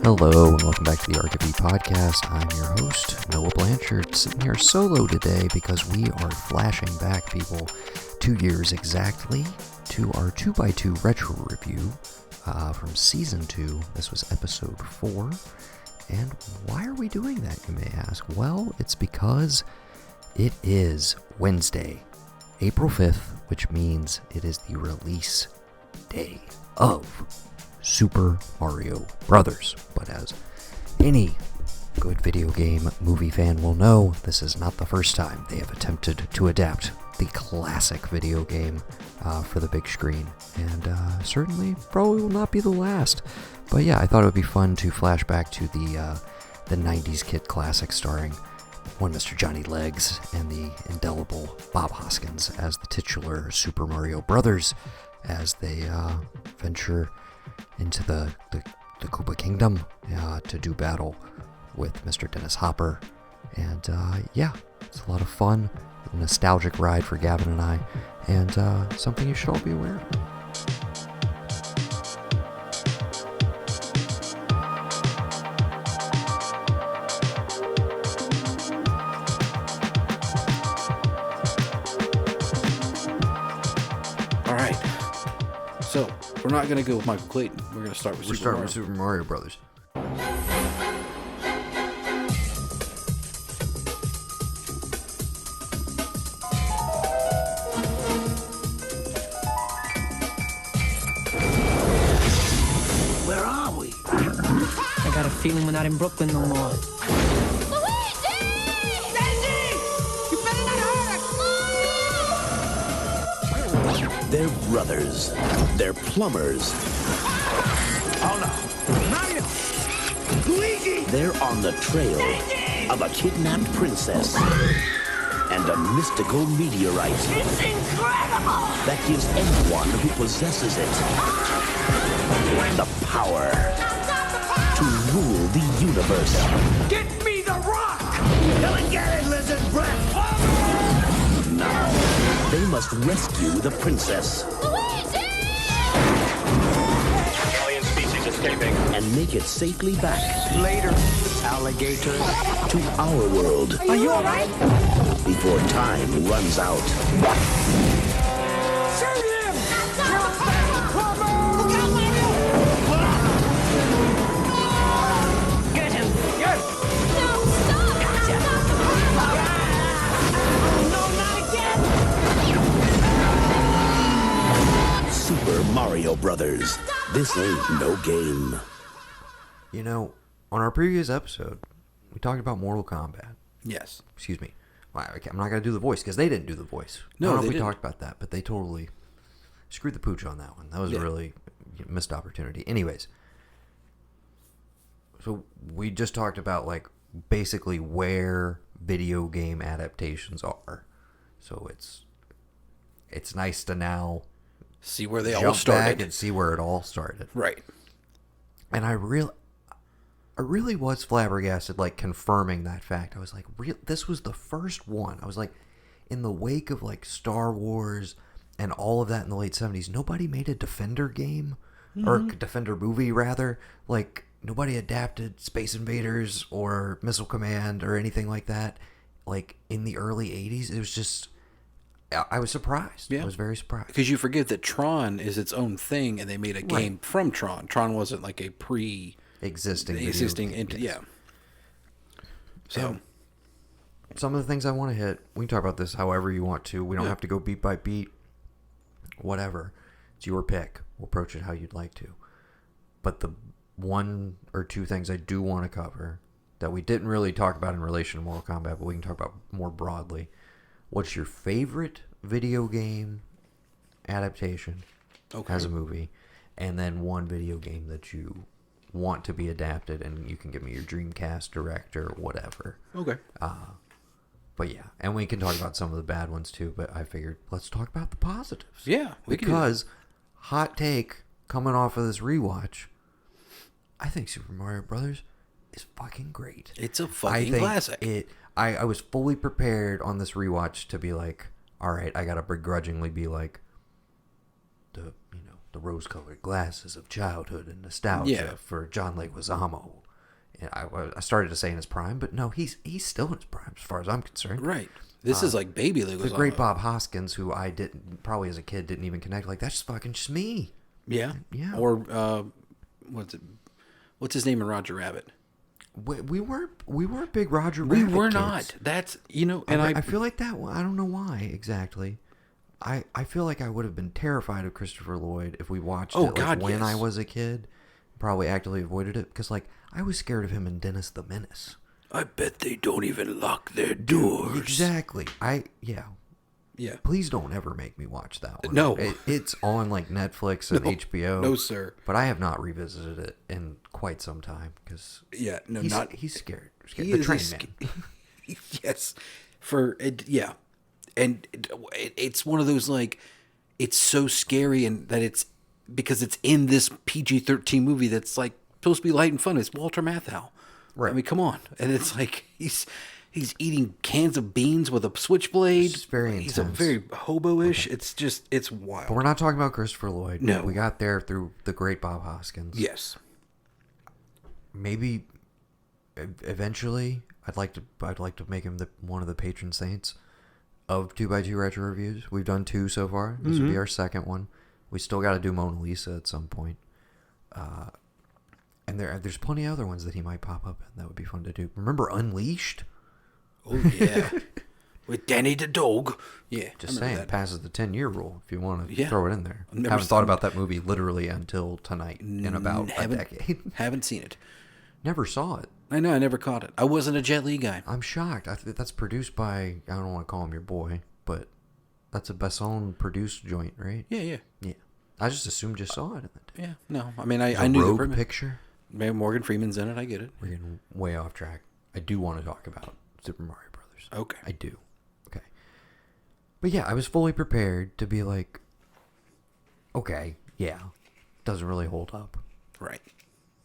Hello and welcome back to the RKB Podcast. I'm your host, Noah Blanchard, sitting here solo today because we are flashing back, people, 2 years exactly to our 2x2 retro review from Season 2. This was Episode 4. And why are we doing that, you may ask? Well, it's because it is Wednesday, April 5th, which means it is the release day of Super Mario Brothers. But as any good video game movie fan will know, this is not the first time they have attempted to adapt the classic video game for the big screen, and certainly probably will not be the last. But yeah, I thought it would be fun to flash back to the 90s kid classic starring one Mr. Johnny Legs and the indelible Bob Hoskins as the titular Super Mario Brothers as they venture into the Koopa Kingdom to do battle with Mr. Dennis Hopper. And yeah, it's a lot of fun, a nostalgic ride for Gavin and I, and something you should all be aware of. So, we're not going to go with Michael Clayton. We're going to start with Super Mario Brothers. Where are we? I got a feeling we're not in Brooklyn no more. They're brothers. They're plumbers. Oh no! Mario! Luigi! They're on the trail of a kidnapped princess and a mystical meteorite. It's incredible! That gives anyone who possesses it the power to rule the universe. Get me the rock! Come and get it, lizard breath! Now, they must rescue the princess. Luigi! Alien species escaping. And make it safely back Later, alligator. to our world Are you alright? before time runs out. Shoot him! Get him! Yes! No, stop! Gotcha! No, not again! Super Mario Brothers. This ain't no game. You know, on our previous episode, we talked about Mortal Kombat. Yes. Excuse me. Well, I'm not going to do the voice because they didn't do the voice. No, I don't know they if we didn't. talked about that, but they totally screwed the pooch on that one. That was Yeah. a really missed opportunity. Anyways, so we just talked about like basically where video game adaptations are. So it's nice to now See where they all jump started. back and see where it all started. Right. And I really was flabbergasted, like, confirming that fact. I was like, this was the first one. I was like, in the wake of, like, Star Wars and all of that in the late 70s, nobody made a Defender game, or Defender movie, rather. Like, nobody adapted Space Invaders or Missile Command or anything like that. Like, in the early 80s, it was just... I was surprised. Yeah. I was very surprised. Because you forget that Tron is its own thing, and they made a game from Tron. Tron wasn't like a Existing video game, yes. yeah. So, And some of the things I want to hit, we can talk about this however you want to. We don't have to go beat by beat. Whatever. It's your pick. We'll approach it how you'd like to. But the one or two things I do want to cover that we didn't really talk about in relation to Mortal Kombat, but we can talk about more broadly. What's your favorite video game adaptation as a movie? And then one video game that you want to be adapted, and you can give me your Dreamcast director, whatever. okay. But yeah, and we can talk about some of the bad ones too, but I figured let's talk about the positives. Yeah, we can do that. Because, hot take, coming off of this rewatch, I think Super Mario Brothers is fucking great. It's a I fucking think classic. I was fully prepared on this rewatch to be like, all right, I gotta begrudgingly be like, the rose-colored glasses of childhood and nostalgia for John Leguizamo. And I started to say in his prime, but no, he's still in his prime as far as I'm concerned. Right. This is like baby Leguizamo. The great Bob Hoskins, who I probably as a kid didn't even connect. Like, that's just me. Yeah. Yeah. Or what's his name in Roger Rabbit? We weren't big Roger We Rabbit were kids. not. That's and I feel like that. I don't know why exactly. I feel like I would have been terrified of Christopher Lloyd if we watched it when I was a kid. Probably actively avoided it because I was scared of him in Dennis the Menace. I bet they don't even lock their doors. Exactly. Yeah. Please don't ever make me watch that one. No. It's on Netflix and HBO. No, sir. But I have not revisited it in quite some time because he's scared. The train man. Yes. And it's one of those it's so scary and that it's because it's in this PG-13 movie that's supposed to be light and fun. It's Walter Matthau. Right. I mean, come on. And it's he's eating cans of beans with a switchblade. It's very He's intense. very hobo-ish. Okay. It's wild. But we're not talking about Christopher Lloyd. No. We got there through the great Bob Hoskins. Yes. Maybe eventually I'd like to make him one of the patron saints of 2x2 Retro Reviews. We've done 2 so far. This will be our second one. We still got to do Mona Lisa at some point. And there's plenty of other ones that he might pop up in that would be fun to do. Remember Unleashed? Oh, yeah. With Danny the dog. Yeah. Just saying, that. passes the 10-year rule if you want to Yeah. throw it in there. I haven't thought about that movie literally until tonight in about a decade. Haven't seen it. Never saw it. I know, I never caught it. I wasn't a Jet Li guy. I'm shocked. That's produced by, I don't want to call him your boy, but that's a Besson produced joint, right? Yeah. Yeah. I just assumed you saw it. Yeah, no. I mean, I A knew Rogue the premise. picture. Maybe Morgan Freeman's in it. I get it. We're getting way off track. I do want to talk about Super Mario Brothers. Okay. I do. Okay. But yeah, I was fully prepared to be like, okay, yeah, doesn't really hold up. Right.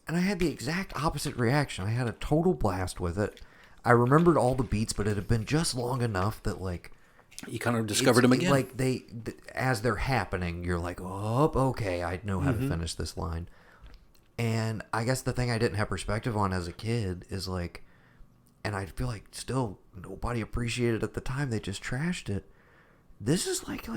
And I had the exact opposite reaction. I had a total blast with it. I remembered all the beats, but it had been just long enough that you kind of discovered them again. As they're happening, you're like, oh, okay, I know how to finish this line. And I guess the thing I didn't have perspective on as a kid is and I feel like still nobody appreciated at the time. They just trashed it. This is like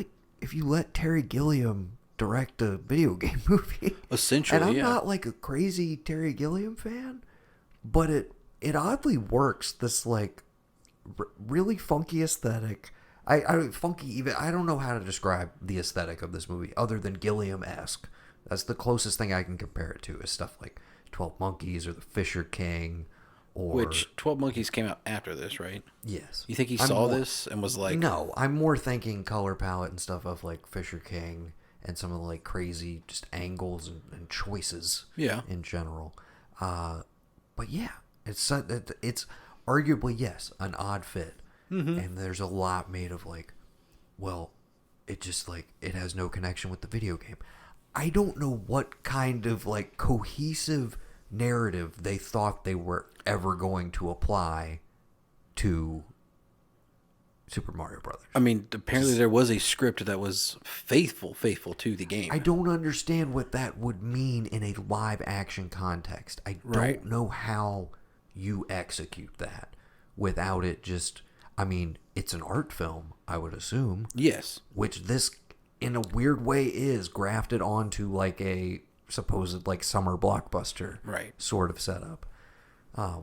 if you let Terry Gilliam direct a video game movie. Essentially, and I'm not a crazy Terry Gilliam fan, but it oddly works. This really funky aesthetic. I don't know how to describe the aesthetic of this movie other than Gilliam-esque. That's the closest thing I can compare it to is stuff like 12 Monkeys or The Fisher King. Which 12 Monkeys came out after this, right? Yes. You think he saw this and was like... No, I'm more thinking color palette and stuff of Fisher King and some of the crazy just angles and choices in general. But yeah, it's arguably, yes, an odd fit. Mm-hmm. And there's a lot made of it just it has no connection with the video game. I don't know what kind of cohesive narrative they thought they were ever going to apply to Super Mario Brothers. I mean, apparently there was a script that was faithful to the game. I don't understand what that would mean in a live action context. I don't know how you execute that without it just... I mean, it's an art film, I would assume. Yes. Which this, in a weird way, is grafted onto a supposed summer blockbuster sort of setup. I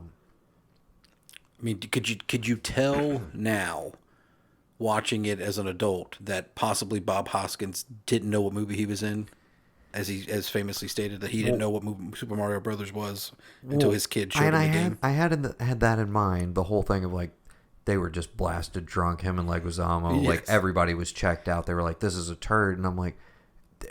mean, could you tell now, watching it as an adult, that possibly Bob Hoskins didn't know what movie he was in, as famously stated that he didn't know what movie Super Mario Brothers was until his kid showed him the game. I had that in mind. The whole thing of they were just blasted drunk, him and Leguizamo. Yes. Everybody was checked out. They were like, "This is a turd," and I'm like,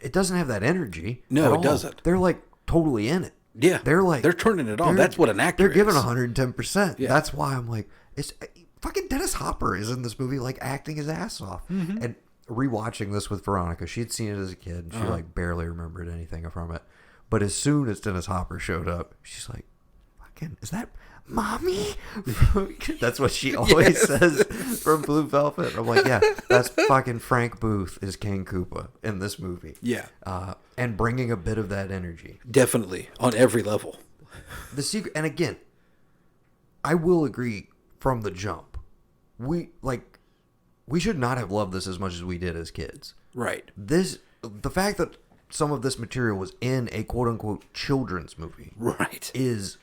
"It doesn't have that energy." No, at it doesn't. They're totally in it. Yeah, they're turning it on. That's what an actor is. They're giving 110%. Yeah. That's why I'm it's fucking Dennis Hopper is in this movie, acting his ass off. Mm-hmm. And rewatching this with Veronica, she'd seen it as a kid. And she barely remembered anything from it. But as soon as Dennis Hopper showed up, she's like, fucking, is that Mommy? That's what she always says from Blue Velvet. I'm like, yeah, that's fucking Frank Booth is King Koopa in this movie. Yeah. And bringing a bit of that energy. Definitely, on every level. The secret, and again, I will agree from the jump. We should not have loved this as much as we did as kids. Right. The fact that some of this material was in a quote-unquote children's movie Right. is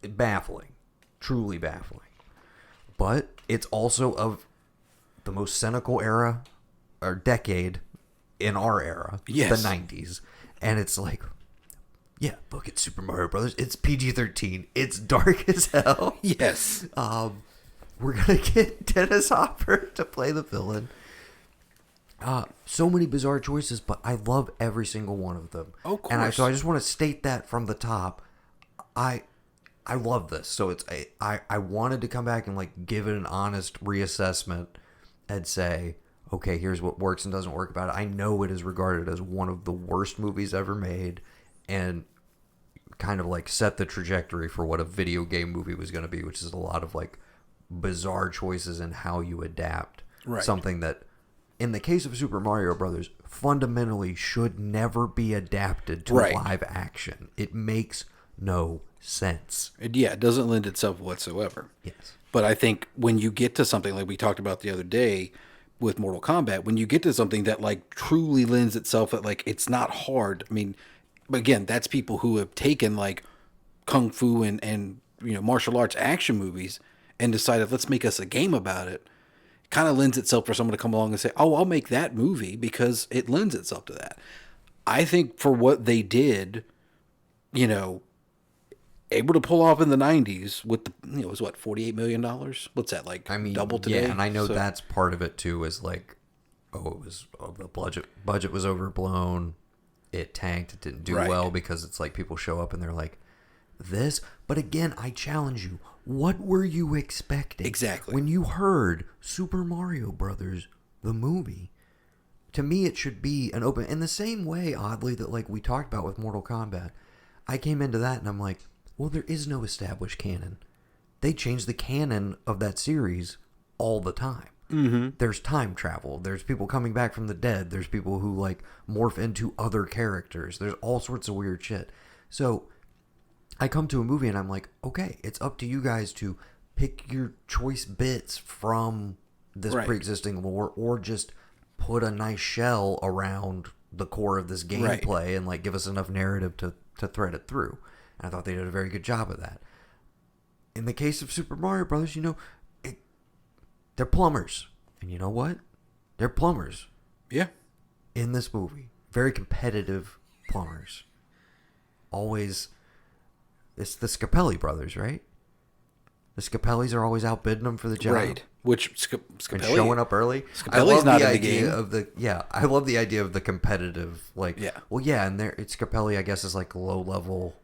baffling, truly baffling. But it's also of the most cynical era or decade in our era, Yes. the 90s. And it's like, yeah, look at Super Mario Brothers. It's PG-13. It's dark as hell. Yes. We're going to get Dennis Hopper to play the villain. So many bizarre choices, but I love every single one of them. Of course. And so I just want to state that from the top. I love this. So I wanted to come back and like give it an honest reassessment and say, okay, here's what works and doesn't work about it. I know it is regarded as one of the worst movies ever made, and kind of like set the trajectory for what a video game movie was going to be, which is a lot of like bizarre choices in how you adapt something that, in the case of Super Mario Brothers, fundamentally should never be adapted to live action. It makes no sense. It doesn't lend itself whatsoever. Yes. But I think when you get to something like we talked about the other day with Mortal Kombat, when you get to something that like truly lends itself, that like it's not hard. I mean, but again, that's people who have taken like kung fu and martial arts action movies and decided, let's make us a game about it. It kind of lends itself for someone to come along and say, oh, I'll make that movie because it lends itself to that. I think for what they did, able to pull off in the 90s with the, it was what, $48 million? What's that, like, double today? Yeah, and I know that's part of it too, is like, the budget was overblown. It tanked. It didn't do well because it's like people show up and they're like, this. But again, I challenge you. What were you expecting? Exactly. When you heard Super Mario Brothers, the movie, to me it should be an open, in the same way, oddly, that like we talked about with Mortal Kombat. I came into that and I'm like, well, there is no established canon. They change the canon of that series all the time. Mm-hmm. There's time travel. There's people coming back from the dead. There's people who like morph into other characters. There's all sorts of weird shit. So I come to a movie and I'm like, okay, it's up to you guys to pick your choice bits from this pre-existing lore, or just put a nice shell around the core of this gameplay and like give us enough narrative to thread it through. And I thought they did a very good job of that. In the case of Super Mario Brothers, they're plumbers. And you know what? They're plumbers. Yeah. In this movie. Very competitive plumbers. Always. It's the Scapelli brothers, right? The Scapellis are always outbidding them for the job. Right. Which Scapelli... And showing up early. Scapelli's not in the game. I love the idea of the competitive, like... Yeah. Well, yeah, and Scapelli, I guess, is like low-level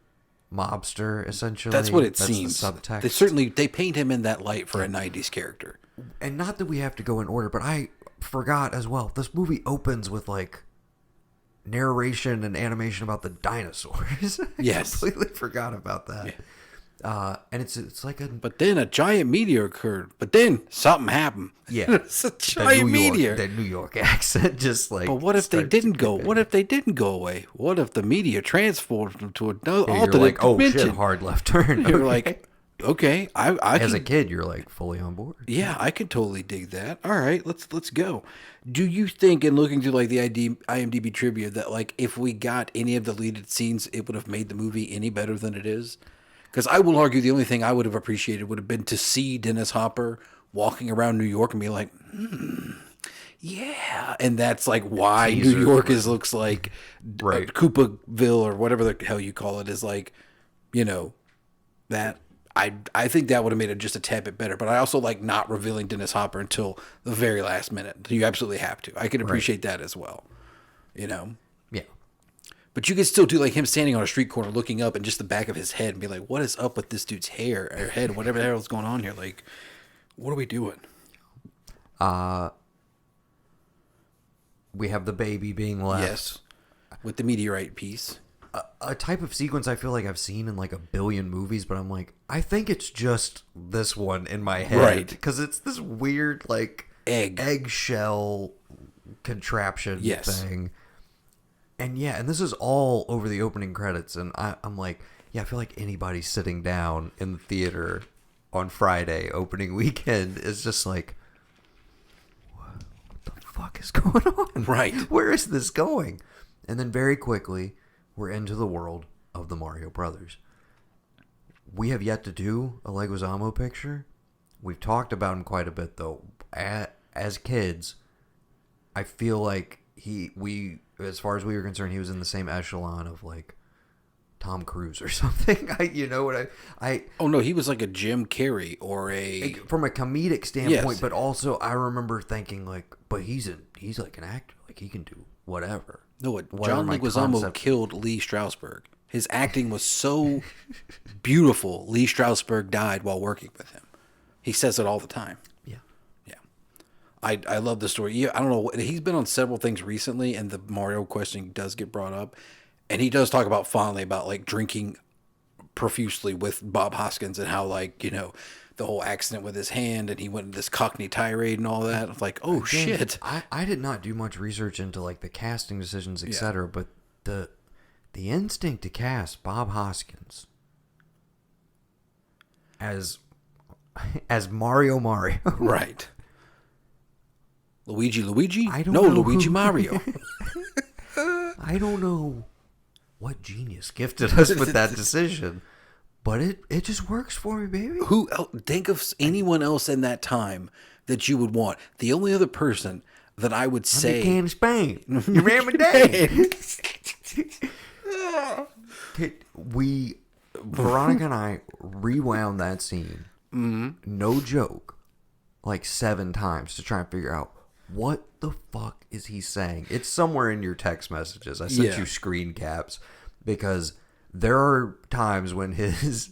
mobster, essentially. That's what it seems. The subtext. They paint him in that light for a 90s character. And not that we have to go in order, but I forgot as well. This movie opens with like narration and animation about the dinosaurs. Yes. I completely forgot about that. Yeah. And it's like But then a giant meteor occurred. But then something happened. Yeah. It's a giant meteor. That New York accent just like... But what if they didn't go? What if they didn't go away? What if the meteor transformed them to another alternate like, dimension? Oh shit, hard left turn. You're like, okay, I as a kid, you're like fully on board. Yeah, I could totally dig that. All right, let's go. Do you think, in looking through like the IMDb trivia, that like if we got any of the deleted scenes, it would have made the movie any better than it is? Because I will argue the only thing I would have appreciated would have been to see Dennis Hopper walking around New York and be like, yeah, and that's like why New York looks like Koopaville or whatever the hell you call it is, like, that. I think that would have made it just a tad bit better, but I also like not revealing Dennis Hopper until the very last minute. You absolutely have to. I can appreciate that as well, Yeah. But you could still do like him standing on a street corner looking up and just the back of his head and be like, what is up with this dude's hair or head, whatever the hell is going on here? Like, what are we doing? We have the baby being left. Yes. With the meteorite piece. a type of sequence I feel like I've seen in like a billion movies, but I'm like, I think it's just this one in my head. Right. Because it's this weird, like, eggshell contraption thing. And yeah, and this is all over the opening credits. And I'm like, yeah, I feel like anybody sitting down in the theater on Friday, opening weekend, is just like, what the fuck is going on? Right. Where is this going? And then very quickly, we're into the world of the Mario Brothers. We have yet to do a Leguizamo picture. We've talked about him quite a bit, though. As kids, I feel like as far as we were concerned, he was in the same echelon of like Tom Cruise or something. You know what I? Oh no, he was like a Jim Carrey or from a comedic standpoint, Yes. but also I remember thinking like, but he's like an actor, like he can do whatever. No, Whatever John my Leguizamo concept- killed Lee Strasberg. His acting was so beautiful. Lee Strasberg died while working with him. He says it all the time. Yeah. Yeah. I love the story. Yeah, I don't know. He's been on several things recently, and the Mario question does get brought up. And he does talk about fondly about like drinking profusely with Bob Hoskins and how like, you know, the whole accident with his hand and he went into this Cockney tirade and all that. I'm like, oh shit. I did not do much research into like the casting decisions, etc. But the instinct to cast Bob Hoskins as Mario, Right. Luigi? I don't no, know Luigi who- Mario. I don't know what genius gifted us with that decision, but it just works for me, baby. Who else? Think of anyone else in that time that you would want. The only other person that I would say. Can Spain. You remember that? Veronica and I rewound that scene, no joke, like 7 times to try and figure out what the fuck is he saying. It's somewhere in your text messages. I sent you screen caps because there are times when his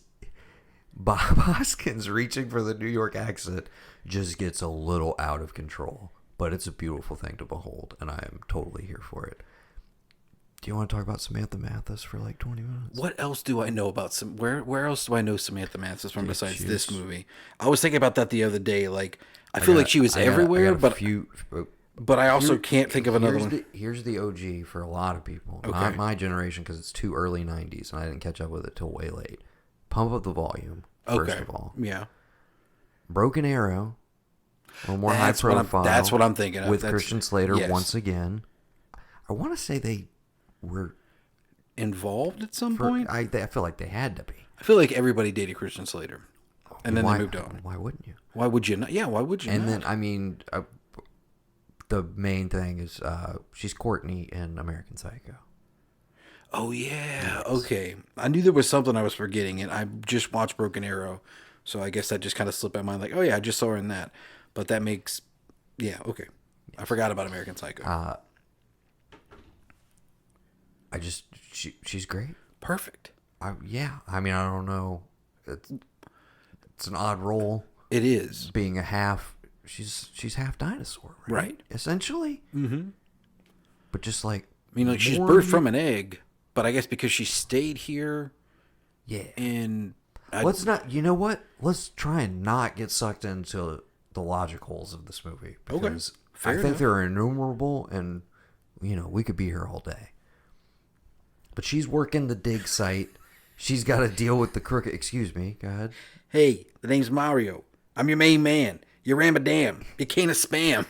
Bob Hoskins reaching for the New York accent just gets a little out of control. But it's a beautiful thing to behold, and I am totally here for it. Do you want to talk about Samantha Mathis for like 20 minutes? What else do I know about where else do I know Samantha Mathis from besides this movie? I was thinking about that the other day. Like I feel like she was everywhere, but I also can't think of another one. Here's the OG for a lot of people, Okay. not my generation because it's too early 90s and I didn't catch up with it till way late. Pump Up the Volume, first of all. Yeah. Broken Arrow, a little more high profile. That's what I'm thinking of. With That's- Christian Slater yes. once again. I want to say they were Involved at some point? I feel like they had to be. I feel like everybody dated Christian Slater. And then Why- they moved on. Why wouldn't you? Why would you not? Yeah, why would you And not? then, I mean, the main thing is she's Courtney in American Psycho. Oh, yeah. Okay. I knew there was something I was forgetting, and I just watched Broken Arrow. So I guess that just kind of slipped my mind. Like, oh, yeah, I just saw her in that. But that makes... Yeah, okay. I forgot about American Psycho. She's great. Perfect. Yeah. I mean, I don't know. It's an odd role. It is. Being a half... She's half dinosaur, right? Right. Essentially. Mm-hmm. But just like... I mean, like, she's more- birthed from an egg, but I guess because she stayed here Yeah. and... Let's not... You know what? Let's try and not get sucked into the logic holes of this movie. Because Fair I think enough. they're innumerable and, you know, we could be here all day. But she's working the dig site. She's got to deal with the crooked... Excuse me. Go ahead. Hey, the name's Mario. I'm your main man. You ram a dam. You can't spam.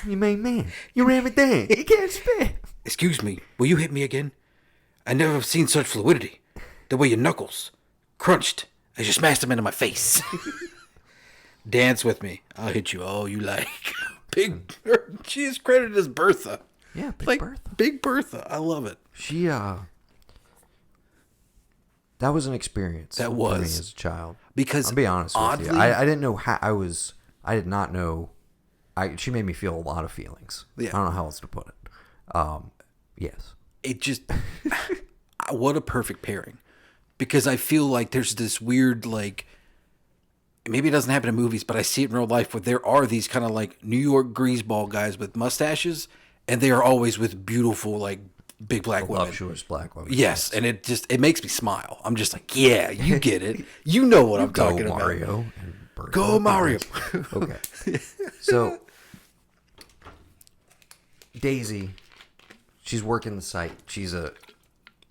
You main man. You ram it down. You can't spit. Excuse me, will you hit me again? I never have seen such fluidity. The way your knuckles crunched as you smashed them into my face. Dance with me. I'll hit you all you like. She is credited as Bertha. Yeah, Big Like, Bertha. Big Bertha. I love it. She, that was an experience. That for was. me as a child. Because I'll be honest with oddly, you. I didn't know how I did not know. She made me feel a lot of feelings. Yeah. I don't know how else to put it. Yes. it just what a perfect pairing. Because I feel like there's this weird, like, maybe it doesn't happen in movies, but I see it in real life where there are these kind of like New York greaseball guys with mustaches, and they are always with beautiful, like, big black women. Voluptuous black women. Yes, and it makes me smile. I'm just like, yeah, you get it. You know what I'm talking about. Mario. And Bert. Go Mario. Okay. So Daisy, she's working the site. She's an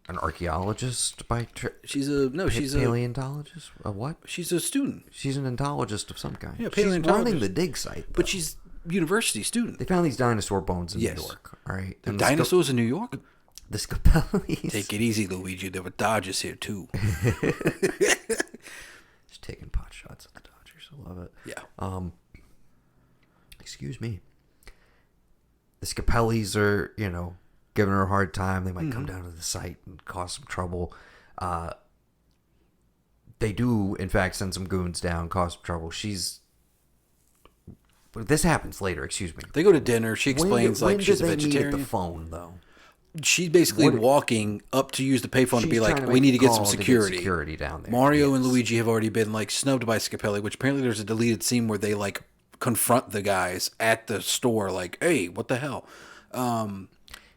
archaeologist by She's a paleontologist. A what? She's a student. She's an ontologist of some kind. Yeah, she's paleontologist. running the dig site, But she's university student. they found these dinosaur bones in Yes. New York. All right, The and dinosaurs in New York? the Scapellis. Take it easy, Luigi. There were Dodgers here too. Just taking pot shots at the Dodgers. I love it. Yeah. Excuse me. The Scapellis are, giving her a hard time. They might come down to the site and cause some trouble. They do, in fact, send some goons down, cause some trouble. But this happens later. Excuse me. They go to dinner. She explains when she's a did they meet vegetarian. at the phone, though. She's basically walking up to use the payphone to She's be like, trying to we make need a to get call some to get security. security down there. Mario and Yes. Luigi have already been snubbed by Scapelli, which apparently there's a deleted scene where they confront the guys at the store, like, hey, what the hell?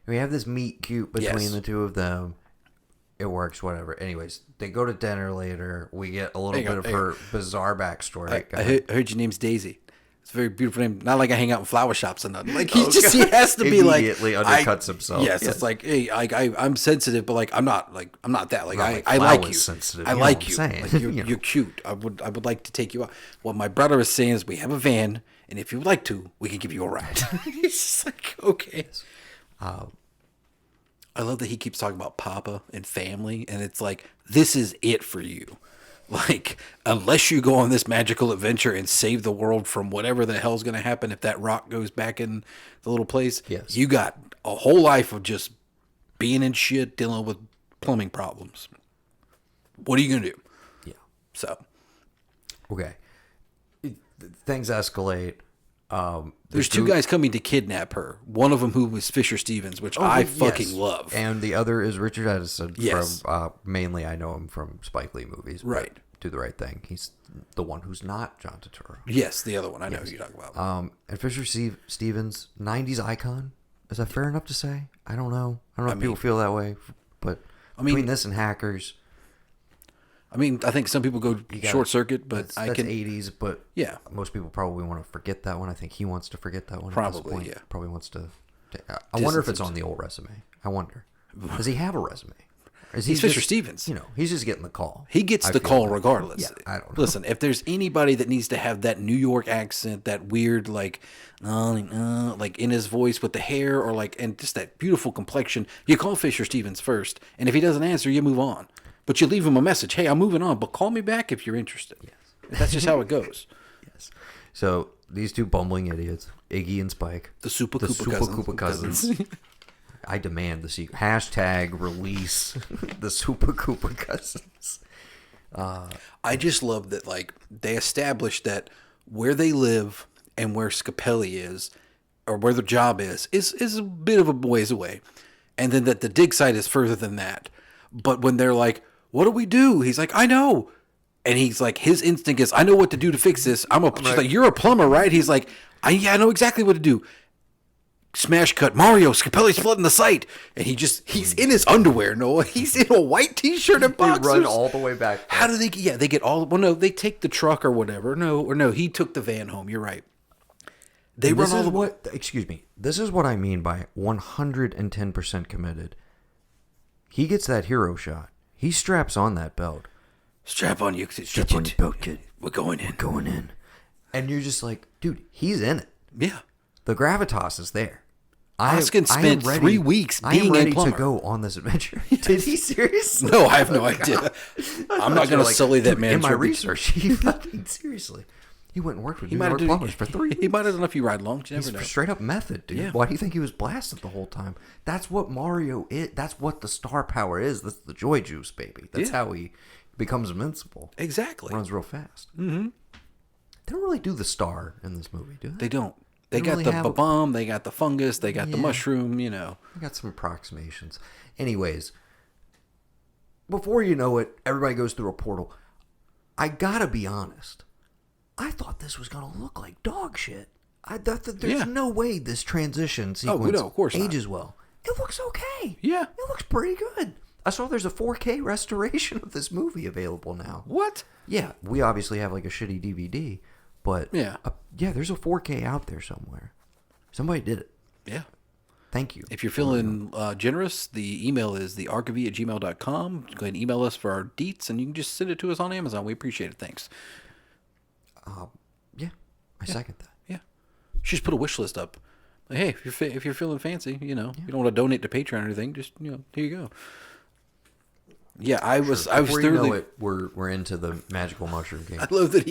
We have this meet cute between Yes. the two of them. It works, whatever. Anyways, they go to dinner later. We get a little bit of her bizarre backstory. I heard your name's Daisy. It's a very beautiful name. Not like I hang out in flower shops and nothing. Like he has to be like immediately undercuts himself. Yes, Yes. it's like, hey, I'm sensitive, but I'm not that. Like Not like I like flowers you. sensitive, I you know like what I'm you. saying. Like, You know. you're cute. I would like to take you out. What my brother is saying is we have a van, and if you would like to, we can give you a ride. He's just like, okay. I love that he keeps talking about Papa and family, and it's like, this is it for you. Like, unless you go on this magical adventure and save the world from whatever the hell's going to happen if that rock goes back in the little place, Yes. you got a whole life of just being in shit, dealing with plumbing problems. What are you going to do? Yeah. So, Okay. Things escalate. there's two guys coming to kidnap her. One of them who was Fisher Stevens, which I fucking love. And the other is Richard Edison. Yes. From, mainly, I know him from Spike Lee movies. but Right. Do the Right Thing. He's the one who's not John Turturro. Yes, the other one. I know who you're talking about. And Fisher Stevens, 90s icon. Is that fair enough to say? I don't know. I don't know if people feel that way. But between this and Hackers, I mean, I think some people go short circuit, but that's I can. 80s. But Yeah. most people probably want to forget that one. I think he wants to forget that one. At Probably, this point. yeah. Probably wants to. I wonder if it's Distance on the old resume. I wonder. Does he have a resume? Or is He's he Fisher just- Stevens. He's just getting the call. He gets I the feel call like. regardless. Yeah, I don't know. Listen, if there's anybody that needs to have that New York accent, that weird like in his voice with the hair or and just that beautiful complexion, you call Fisher Stevens first, and if he doesn't answer, you move on. But you leave him a message. Hey, I'm moving on, but call me back if you're interested. Yes. That's just how it goes. Yes. So these two bumbling idiots, Iggy and Spike, The Super Koopa Cousins. I demand the sequel. Hashtag release the Super Koopa Cousins. I just love that they established that where they live and where Scapelli is, or where their job is a bit of a ways away. And then that the dig site is further than that. But when they're like, what do we do? He's like, I know. And he's like, his instinct is, I know what to do to fix this. She's like, you're a plumber, right? He's like, I know exactly what to do. Smash cut. Mario, Scapelli's flooding the site. And he's in his underwear, Noah. He's in a white t-shirt and boxers. They run all the way back. How do they get they take the truck or whatever. No, he took the van home. You're right. They run all the way. Excuse me. This is what I mean by 110% committed. He gets that hero shot. He straps on that belt. Strap on you. Strap on your belt, kid. We're going in. Going in. And you're just like, dude, he's in it. Yeah. The gravitas is there. Hoskins I am spent ready- 3 weeks I am being ready a plumber. to go on this adventure. Did he seriously? No, I have no idea. I'm not going to sully that man. In my research, he fucking seriously. He went and worked with New York plumbers for 3 He might have done a few ride longs. You never He's know. straight up method, dude. Yeah. Why do you think he was blasted the whole time? That's what Mario is. That's what the star power is. That's the joy juice, baby. That's how he becomes invincible. Exactly. Runs real fast. Mm-hmm. They don't really do the star in this movie, do they? They don't. They don't got really the have bomb. They got the fungus. They got the mushroom. You know. I got some approximations. Anyways, before you know it, everybody goes through a portal. I gotta be honest. I thought this was gonna look like dog shit. I thought that there's no way this transition sequence no, of course not. ages well. it looks okay. Yeah. It looks pretty good. I saw there's a 4K restoration of this movie available now. What? Yeah, we obviously have like a shitty DVD, but Yeah. Yeah, there's a 4K out there somewhere. Somebody did it. Yeah. Thank you. If you're feeling generous, the email is thearchive@gmail.com. Go ahead and email us for our deets, and you can just send it to us on Amazon. We appreciate it. Thanks. Yeah, I second that. Yeah. You should just put a wish list up. Like, hey, if you're feeling fancy, you don't want to donate to Patreon or anything, just, here you go. Yeah, I was Before you thoroughly... know it, we're into the magical mushroom game. I love that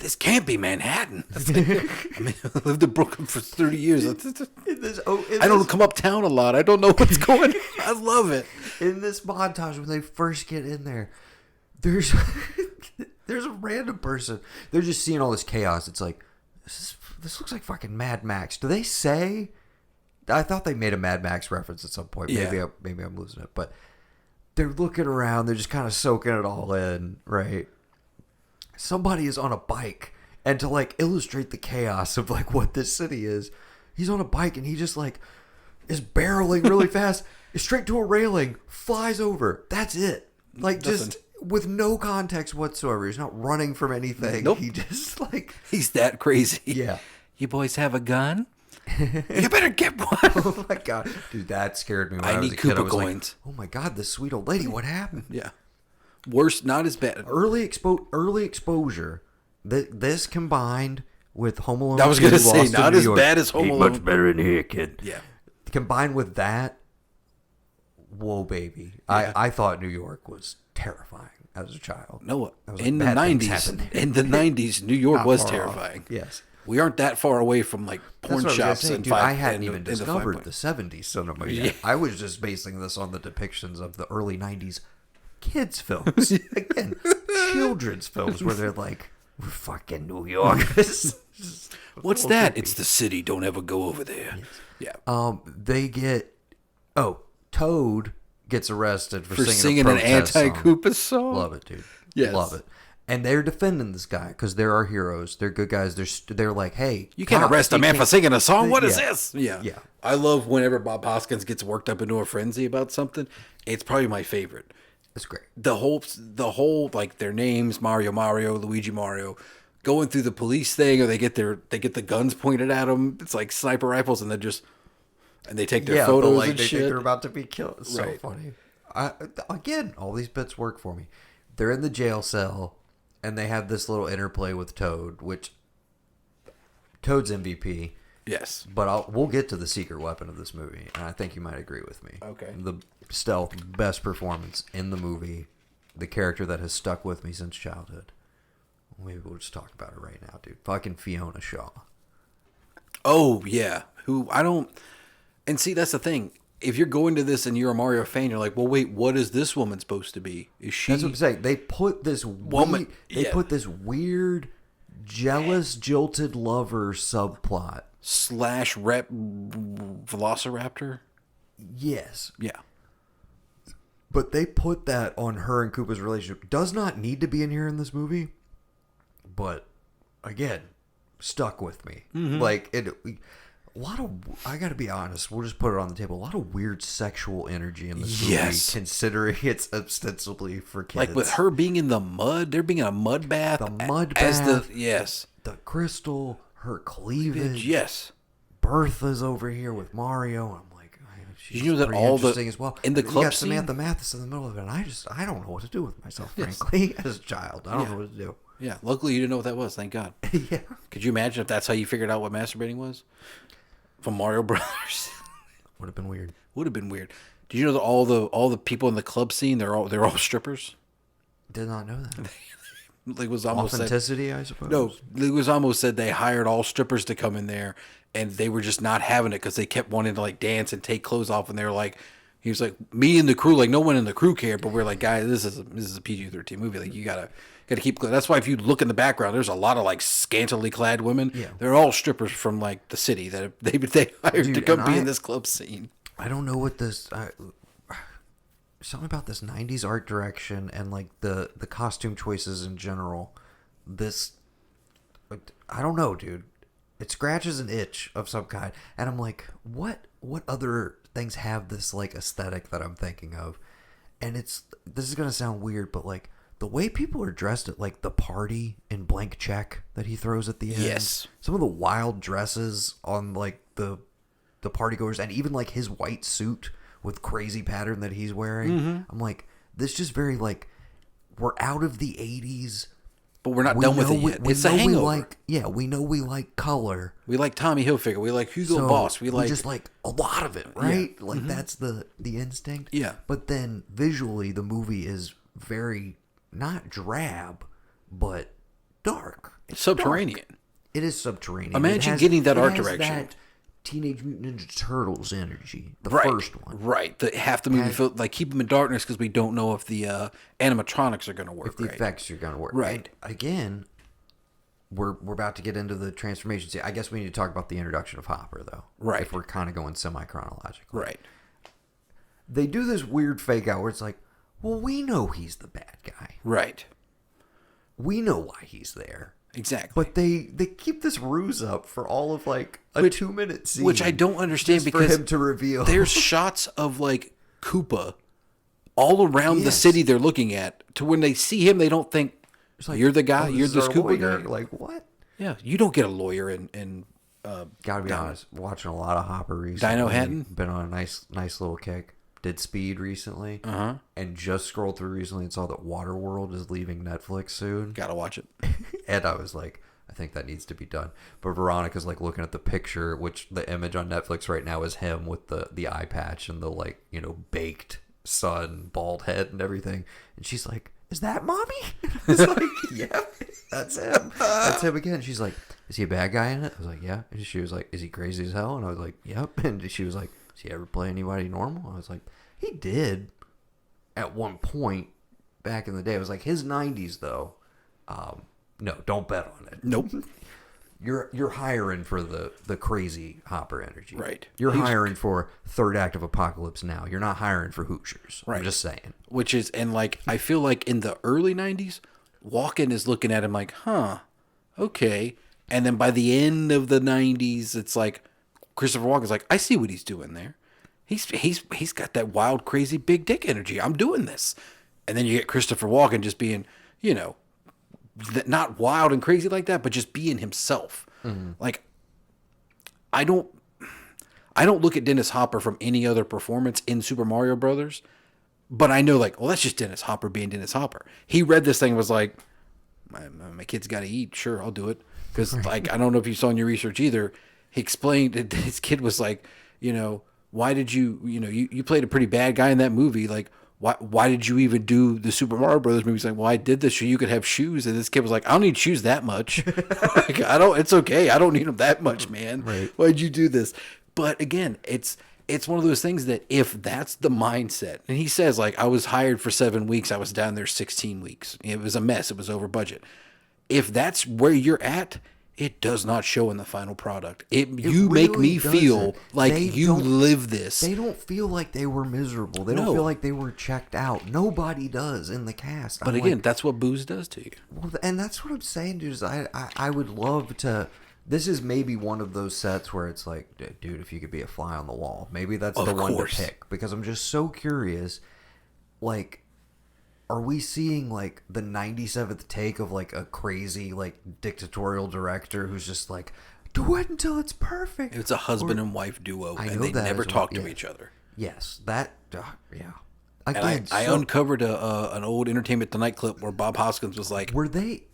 this can't be Manhattan. I mean, I lived in Brooklyn for 30 years. I don't come uptown a lot. I don't know what's going on. I love it. In this montage, when they first get in there, there's there's a random person. They're just seeing all this chaos. It's like, this looks like fucking Mad Max. Do they say? I thought they made a Mad Max reference at some point. Yeah. Maybe I'm losing it, but they're looking around. They're just kind of soaking it all in, right? Somebody is on a bike, and to like illustrate the chaos of like what this city is, he's on a bike and he just like is barreling really fast, straight to a railing, flies over. That's it. Like just with no context whatsoever. He's not running from anything. Nope. He just like He's that crazy. Yeah. You boys have a gun? You better get one. Oh my god, dude, that scared me. When I was need a kid. I Koopa was coins. like, oh my god, this sweet old lady. What happened? Yeah. Worse, not as bad. Early exposure. This combined with Home Alone. I was 2, going to say, Lost in not New as York. bad as Home Ain't Alone. much better in here, kid. Yeah. Combined with that, whoa, baby. Yeah. I thought New York was terrifying as a child. No, I was like, in the bad things 90s, happen there. in the 90s, New York Not was far off. terrifying. Yes. We aren't that far away from like porn That's what I was shops gonna say, and dude, I hadn't even in the discovered 5 the 70s cinema yet. Yeah. I was just basing this on the depictions of the early 90s kids films. Again, children's films where they're like, we're fucking New York. What's that? It's the city. Don't ever go over there. Yes. Yeah. They get, Toad gets arrested for singing a an protest song. anti-Koopa song. Love it, dude. Yes. Love it. And they're defending this guy because they're our heroes. They're good guys. They're like, hey, You can't cops, arrest a you man for can't- singing a song. What is Yeah. this? Yeah. Yeah. I love whenever Bob Hoskins gets worked up into a frenzy about something. It's probably my favorite. It's great. The whole like their names, Mario, Luigi, Mario, going through the police thing, or they get the guns pointed at them. It's like sniper rifles, and they take their photos like and they shit. think they're about to be killed. It's so Right. funny. Again, all these bits work for me. They're in the jail cell, and they have this little interplay with Toad, which Toad's MVP. Yes. But we'll get to the secret weapon of this movie, and I think you might agree with me. Okay. The stealth, best performance in the movie, the character that has stuck with me since childhood. Maybe we'll just talk about it right now, dude. Fucking Fiona Shaw. Oh yeah. And see, that's the thing. If you're going to this and you're a Mario fan, you're like, well, wait, what is this woman supposed to be? Is she? That's what I'm saying. They put this Woman- They yeah. put this weird, jealous, jilted lover subplot. / Velociraptor? Yes, Yeah. but they put that on her and Koopa's relationship. Does not need to be in here in this movie, but again, stuck with me. Mm-hmm. Like a lot of. I got to be honest. We'll just put it on the table. A lot of weird sexual energy in this Yes. movie, considering it's ostensibly for kids. Like with her being in the mud, they're being in a mud bath. The mud as bath. yes. The crystal, her cleavage. Yes. Bertha's over here with Mario. I'm like, she's You know that pretty all the- interesting as well. in the You club got scene? Samantha Mathis in the middle of it, and I don't know what to do with myself, Yes. frankly, as a child. I don't Yeah. know what to do. Yeah. Luckily, you didn't know what that was. Thank God. Yeah, Could you imagine if that's how you figured out what masturbating was? From Mario Brothers. would have been weird. Would have been weird. Did you know that all the people in the club scene they're all strippers? Did not know that. Leguizamo said Authenticity, I suppose. no. Leguizamo said they hired all strippers to come in there, and they were just not having it because they kept wanting to like dance and take clothes off, and they were like, he was like, me and the crew, like no one in the crew cared, but we're like, guys, this is a PG-13 movie, like you gotta keep. That's why if you look in the background, there's a lot of like scantily clad women. Yeah. They're all strippers from like the city that they hired Dude, to come and be I- in this club scene. I don't know what this. Something about this '90s art direction and like the costume choices in general. This, I don't know, dude. It scratches an itch of some kind, and I'm like, what other things have this like aesthetic that I'm thinking of, and this is gonna sound weird, but like the way people are dressed at like the party in Blank Check that he throws at the end. Yes. Some of the wild dresses on like the partygoers, and even like his white suit with crazy pattern that he's wearing. I'm like, this just very like, we're out of the 80s. But we're not done with it yet. It's a hangover. We know we like color. We like Tommy Hilfiger. We like Hugo Boss. We like just like a lot of it, right? Yeah. Like that's the instinct. Yeah. But then visually, the movie is very not drab, but dark. It's subterranean. Dark. It is subterranean. Imagine getting that art direction. That Teenage Mutant Ninja Turtles energy, the right. first one. Right. Half the movie feel like keep them in darkness because we don't know if the animatronics are going to work. If the effects are going to work. Right. And again, we're about to get into the transformations. I guess we need to talk about the introduction of Hopper, though. Right. If we're kind of going semi-chronologically. Right. They do this weird fake out where it's like, well, we know he's the bad guy. Right. We know why he's there. Exactly. But they keep this ruse up for all of like a 2-minute scene, which I don't understand just because for him to reveal. There's shots of like Koopa all around the city they're looking at. To when they see him, they don't think like, you're the guy. You're this Koopa lawyer. guy. Like what? Yeah, you don't get a lawyer in. Gotta be honest, watching a lot of Hopper recently. Dino Hatton? Been on a nice little kick. Did Speed recently, and just scrolled through recently and saw that Waterworld is leaving Netflix soon. Gotta watch it. And I was like, I think that needs to be done. But Veronica's like looking at the picture, which the image on Netflix right now is him with the eye patch and the like, baked sun, bald head and everything. And she's like, is that mommy? I was like, yeah, that's him. That's him again. She's like, is he a bad guy in it? I was like, yeah. And she was like, is he crazy as hell? And I was like, yep. And she was like, does he ever play anybody normal? I was like, he did at one point back in the day. It was like his 90s though. No, don't bet on it. Nope. You're hiring for the crazy Hopper energy. Right. You're hiring for third act of Apocalypse Now. You're not hiring for Hoosiers. Right. I'm just saying. Which is, and like, I feel like in the early 90s, Walken is looking at him like, huh, okay. And then by the end of the 90s, it's like, Christopher Walken's like, I see what he's doing there. He's got that wild, crazy, big dick energy. I'm doing this. And then you get Christopher Walken just being, not wild and crazy like that, but just being himself. Mm-hmm. Like, I don't look at Dennis Hopper from any other performance in Super Mario Brothers, but I know like, well, that's just Dennis Hopper being Dennis Hopper. He read this thing and was like, my kid's got to eat. Sure, I'll do it. Because like, I don't know if you saw in your research either. He explained that his kid was like, why did you played a pretty bad guy in that movie? Like, why did you even do the Super Mario Brothers movie? He's like, well, I did this so you could have shoes. And this kid was like, I don't need shoes that much. Like, it's okay. I don't need them that much, man. Right. Why'd you do this? But again, it's one of those things that if that's the mindset, and he says like, I was hired for 7 weeks. I was down there 16 weeks. It was a mess. It was over budget. If that's where you're at, it does not show in the final product. You really make me feel like you live this. They don't feel like they were miserable. They don't feel like they were checked out. Nobody does in the cast. But again, that's what booze does to you. Well, and that's what I'm saying, dude. Is I would love to. This is maybe one of those sets where it's like, dude, if you could be a fly on the wall, maybe that's the one to pick. Because I'm just so curious, like, are we seeing like the 97th take of like a crazy like dictatorial director who's just like, do it until it's perfect? It's a husband and wife duo, and they never talk to each other. Yes, that yeah. Again, I uncovered an old Entertainment Tonight clip where Bob Hoskins was like, were they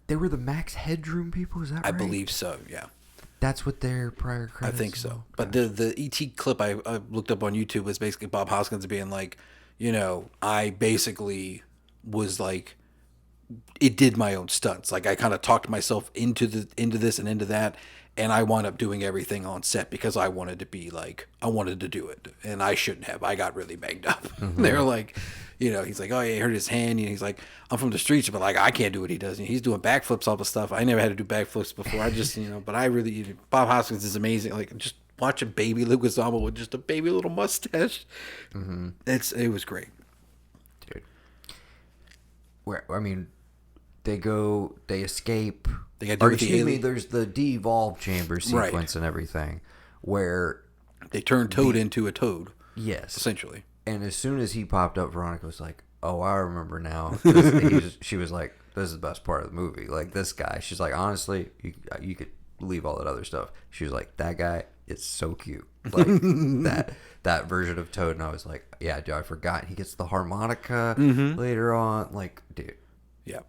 were the Max Headroom people? Is that right? I believe so. Yeah. That's what their prior credits. I think so. But the ET clip I looked up on YouTube was basically Bob Hoskins being like, I basically was like, it did my own stunts. Like I kind of talked myself into this and into that. And I wound up doing everything on set because I wanted to be like, I wanted to do it. And I shouldn't have. I got really banged up. Mm-hmm. They're like, he's like, oh yeah, he hurt his hand. He's like, I'm from the streets, but like, I can't do what he does. He's doing backflips, all the stuff. I never had to do backflips before. I just, but I really, Bob Hoskins is amazing. Like just watching baby Luke Leguizamo with just a baby little mustache. Mm-hmm. It was great. Dude. They escape. They got to there's the de-evolve chamber sequence and everything, where They turned Toad into a toad, yes. essentially. And as soon as he popped up, Veronica was like, "Oh, I remember now." She was like, "This is the best part of the movie. Like this guy." She's like, "Honestly, you could leave all that other stuff." She was like, "That guy is so cute." Like that version of Toad. And I was like, "Yeah, dude, I forgot. He gets the harmonica later on. Like, dude, Yeah.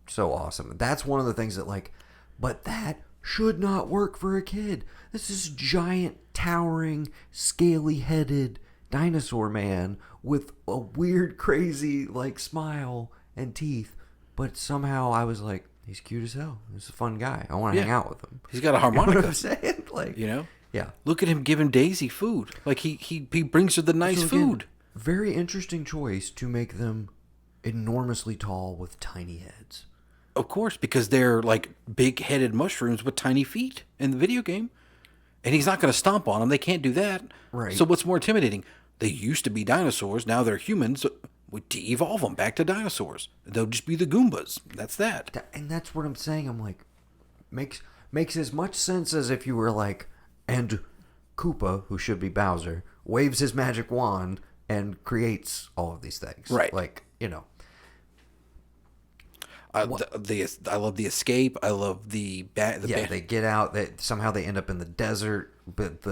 so awesome." That's one of the things that but that should not work for a kid. This is giant, towering, scaly-headed dinosaur man with a weird, crazy smile and teeth. But somehow I was like, he's cute as hell. He's a fun guy. I want to hang out with him. He's got a You know harmonica. what I'm saying? Yeah. Look at him giving Daisy food. Like he brings her the nice So again, food. Very interesting choice to make them enormously tall with tiny heads. Of course, because they're like big-headed mushrooms with tiny feet in the video game. And he's not going to stomp on them. They can't do that. Right. So what's more intimidating? They used to be dinosaurs. Now they're humans. We de-evolve them back to dinosaurs. They'll just be the Goombas. That's that. And that's what I'm saying. I'm like, makes as much sense as if you were like, and Koopa, who should be Bowser, waves his magic wand and creates all of these things. Right. I love the escape. I love the they get out. Somehow they end up in the desert. But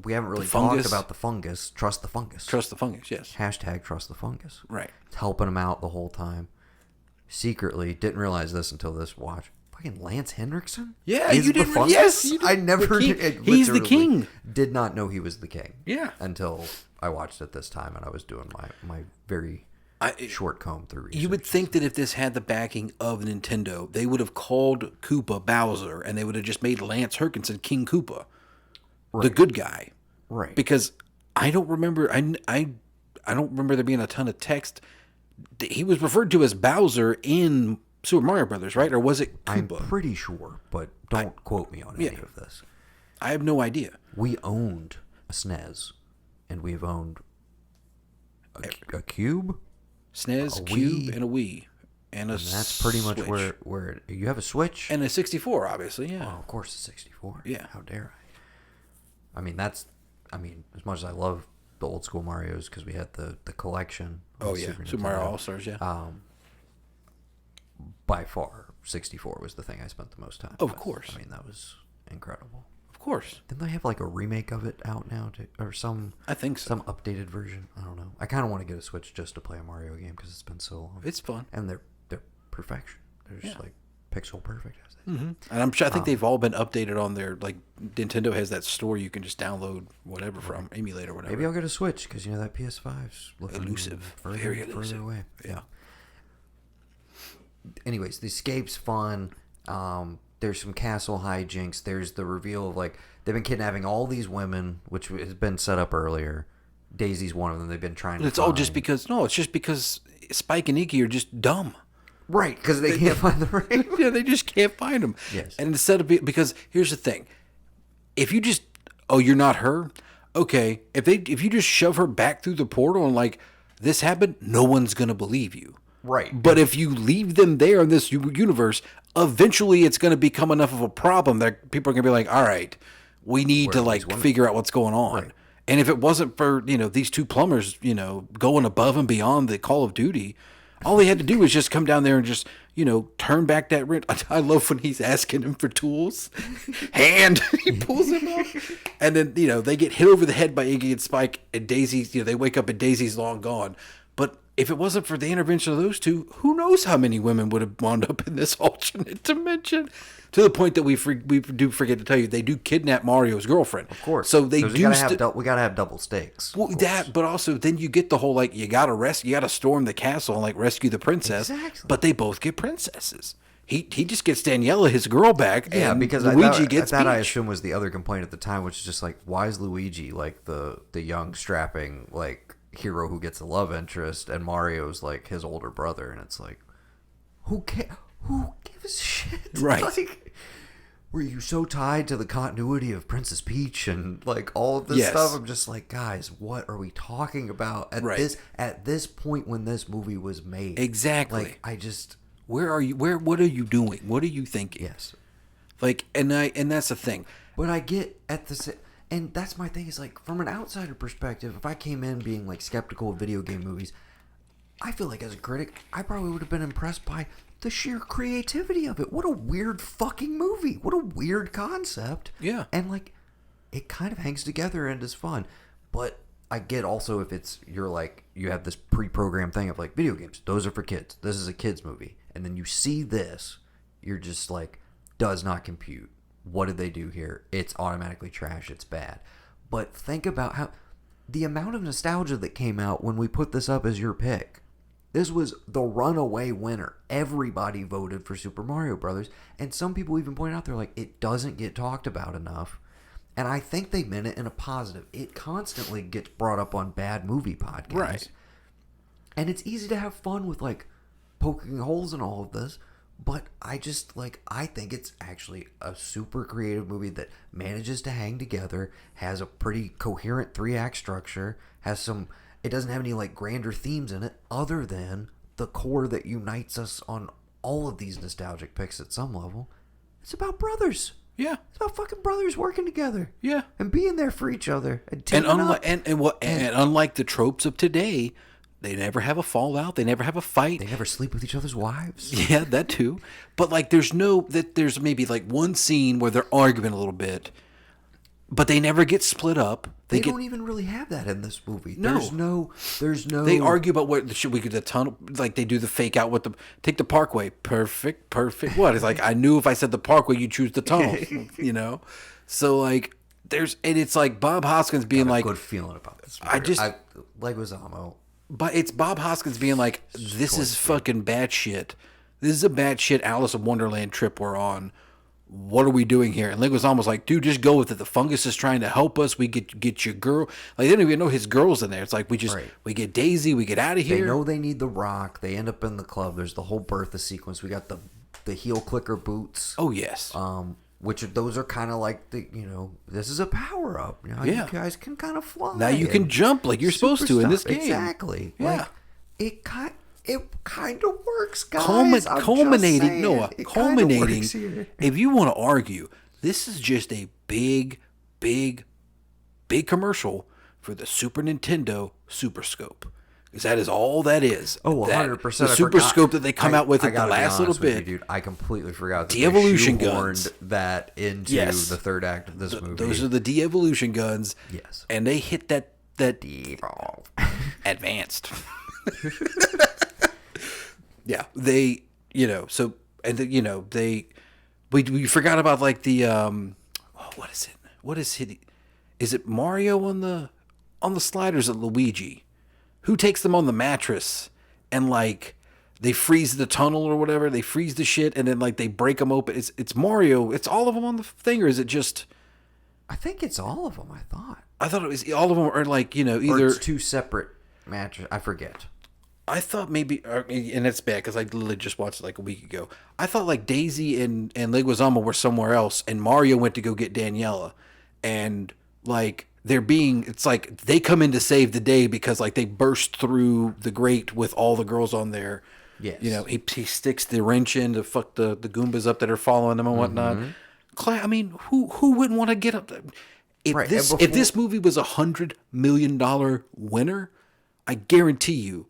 we haven't really talked fungus. about the fungus. Trust the fungus. Trust the fungus, yes. Hashtag trust the fungus. Right. It's helping him out the whole time. Secretly, didn't realize this until this watch. Fucking Lance Henriksen? Yeah, is you the didn't. fungus? Yes, you I did. never. The king. Did, He's the literally king. Did not know he was the king. Yeah. Until I watched it this time, and I was doing my very short comb through research. You would think that if this had the backing of Nintendo, they would have called Koopa Bowser, and they would have just made Lance Henriksen King Koopa, the good guy. Right. Because I don't remember. I don't remember there being a ton of text. He was referred to as Bowser in Super Mario Brothers, right? Or was it Koopa? I'm pretty sure, but don't quote me on any of this. I have no idea. We owned a SNES, and we've owned a Cube, SNES, a Cube, Wii, and a Wii, and that's pretty much Switch. where you have a Switch and a 64, obviously. Yeah. Oh, of course, the 64. Yeah. How dare I? I mean, as much as I love the old school Marios because we had the collection. Oh yeah, Super Mario All Stars. Yeah. By far, 64 was the thing I spent the most time. Of with. course. I mean, that was incredible. Of course. Didn't they have a remake of it out now, or some? I think so. Some updated version. I don't know. I kind of want to get a Switch just to play a Mario game because it's been so long. It's fun, and they're perfection. They're just pixel perfect. Mm-hmm. And I think they've all been updated on their Nintendo has that store you can just download whatever from, emulate or whatever. Maybe I'll get a Switch because that PS5's looking elusive, very elusive. Further away. Yeah. Anyways, the escape's fun. There's some castle hijinks. There's the reveal of they've been kidnapping all these women, which has been set up earlier. Daisy's one of them. They've been trying to. It's all just because it's just because Spike and Iggy are just dumb. Right, because they can't find the ring. Yeah, they just can't find them. Yes. And instead of because here's the thing, if you just you're not her, okay. If you just shove her back through the portal and this happened, no one's gonna believe you. Right. But if you leave them there in this universe, eventually it's gonna become enough of a problem that people are gonna be like, all right, we need to figure out what's going on. Right. And if it wasn't for these two plumbers going above and beyond the Call of Duty. All he had to do was just come down there and just, turn back that wrench. I love when he's asking him for tools. Hand. He pulls him up. And then, they get hit over the head by Iggy and Spike and Daisy's, they wake up and Daisy's long gone. But if it wasn't for the intervention of those two, who knows how many women would have wound up in this alternate dimension? To the point that we do forget to tell you, they do kidnap Mario's girlfriend. Of course. So they do. We gotta have double stakes. Well, but also then you get the whole you gotta storm the castle and rescue the princess. Exactly. But they both get princesses. He just gets Daniela his girl back. Yeah, and because Luigi gets that. I Peach. assume was the other complaint at the time, which is just why is Luigi the young strapping hero who gets a love interest, and Mario's his older brother, and it's who gives a shit? Right. Were you so tied to the continuity of Princess Peach and all of this stuff? I'm just guys, what are we talking about at this point when this movie was made? Exactly. Where are you? What are you doing? What are you thinking? Yes. And that's the thing. But I get And that's my thing, is like, from an outsider perspective, if I came in being like skeptical of video game movies, I feel like as a critic, I probably would have been impressed by the sheer creativity of it. What a weird fucking movie. What a weird concept. Yeah. And like, it kind of hangs together and is fun. But I get also if it's, you're like, you have this pre-programmed thing of like, video games, those are for kids. This is a kid's movie. And then you see this, you're just like, does not compute. What did they do here? It's automatically trash. It's bad. But think about how the amount of nostalgia that came out when we put this up as your pick. This was the runaway winner. Everybody voted for Super Mario Brothers, and some people even point out, they're like, it doesn't get talked about enough. And I think they meant it in a positive. It constantly gets brought up on bad movie podcasts. Right. And it's easy to have fun with like poking holes in all of this. But I just, like, I think it's actually a super creative movie that manages to hang together, has a pretty coherent 3-act structure, has some, it doesn't have any, like, grander themes in it, other than the core that unites us on all of these nostalgic picks at some level. It's about brothers. Yeah. It's about fucking brothers working together. Yeah. And being there for each other. And unlike the tropes of today, they never have a fallout. They never have a fight. They never sleep with each other's wives. Yeah, that too. But like, there's maybe like one scene where they're arguing a little bit, but they never get split up. They don't even really have that in this movie. No. There's no. They argue about where should we get the tunnel. Like they do the fake out with take the parkway. Perfect. What? It's like, I knew if I said the parkway, you choose the tunnel. You know. So like, it's like Bob Hoskins being like, good feeling about this. Leguizamo. But it's Bob Hoskins being like, this is fucking bad shit. This is a bad shit Alice in Wonderland trip we're on. What are we doing here? And Leguizamo's like, dude, just go with it. The fungus is trying to help us. We get your girl. Like, they don't even know his girl's in there. It's like, we get Daisy. We get out of here. They know they need the rock. They end up in the club. There's the whole Bertha sequence. We got the heel clicker boots. Oh, yes. Which those are kind of like this is a power up. You guys can kind of fly. Now you can jump like you're supposed to in this game. Exactly. Yeah. Like, it kind of works, guys. Culminating. Here. If you want to argue, this is just a big commercial for the Super Nintendo Super Scope. Because that is all that is. Oh, 100%. The Super Scope that they come out with at the last little bit. Dude, I completely forgot that de-evolution they guns that into the third act of this movie. Those are the de-evolution guns. Yes. And they hit that de-evolve. Advanced. Yeah. They, so, and we forgot about like the, what is it? What is it? Is it Mario on the sliders at Luigi? Who takes them on the mattress and like they freeze the tunnel or whatever? They freeze the shit and then like they break them open. It's Mario. It's all of them on the thing, or is it just? I think it's all of them. I thought it was all of them are like either or it's two separate matches. I forget. I thought maybe, and it's bad because I literally just watched it like a week ago. I thought like Daisy and Leguizamo were somewhere else, and Mario went to go get Daniela, and like. It's like they come in to save the day because like they burst through the grate with all the girls on there. Yes. He sticks the wrench in to fuck the Goombas up that are following them and whatnot. I mean, who wouldn't want to get up there? If this movie was $100 million winner, I guarantee you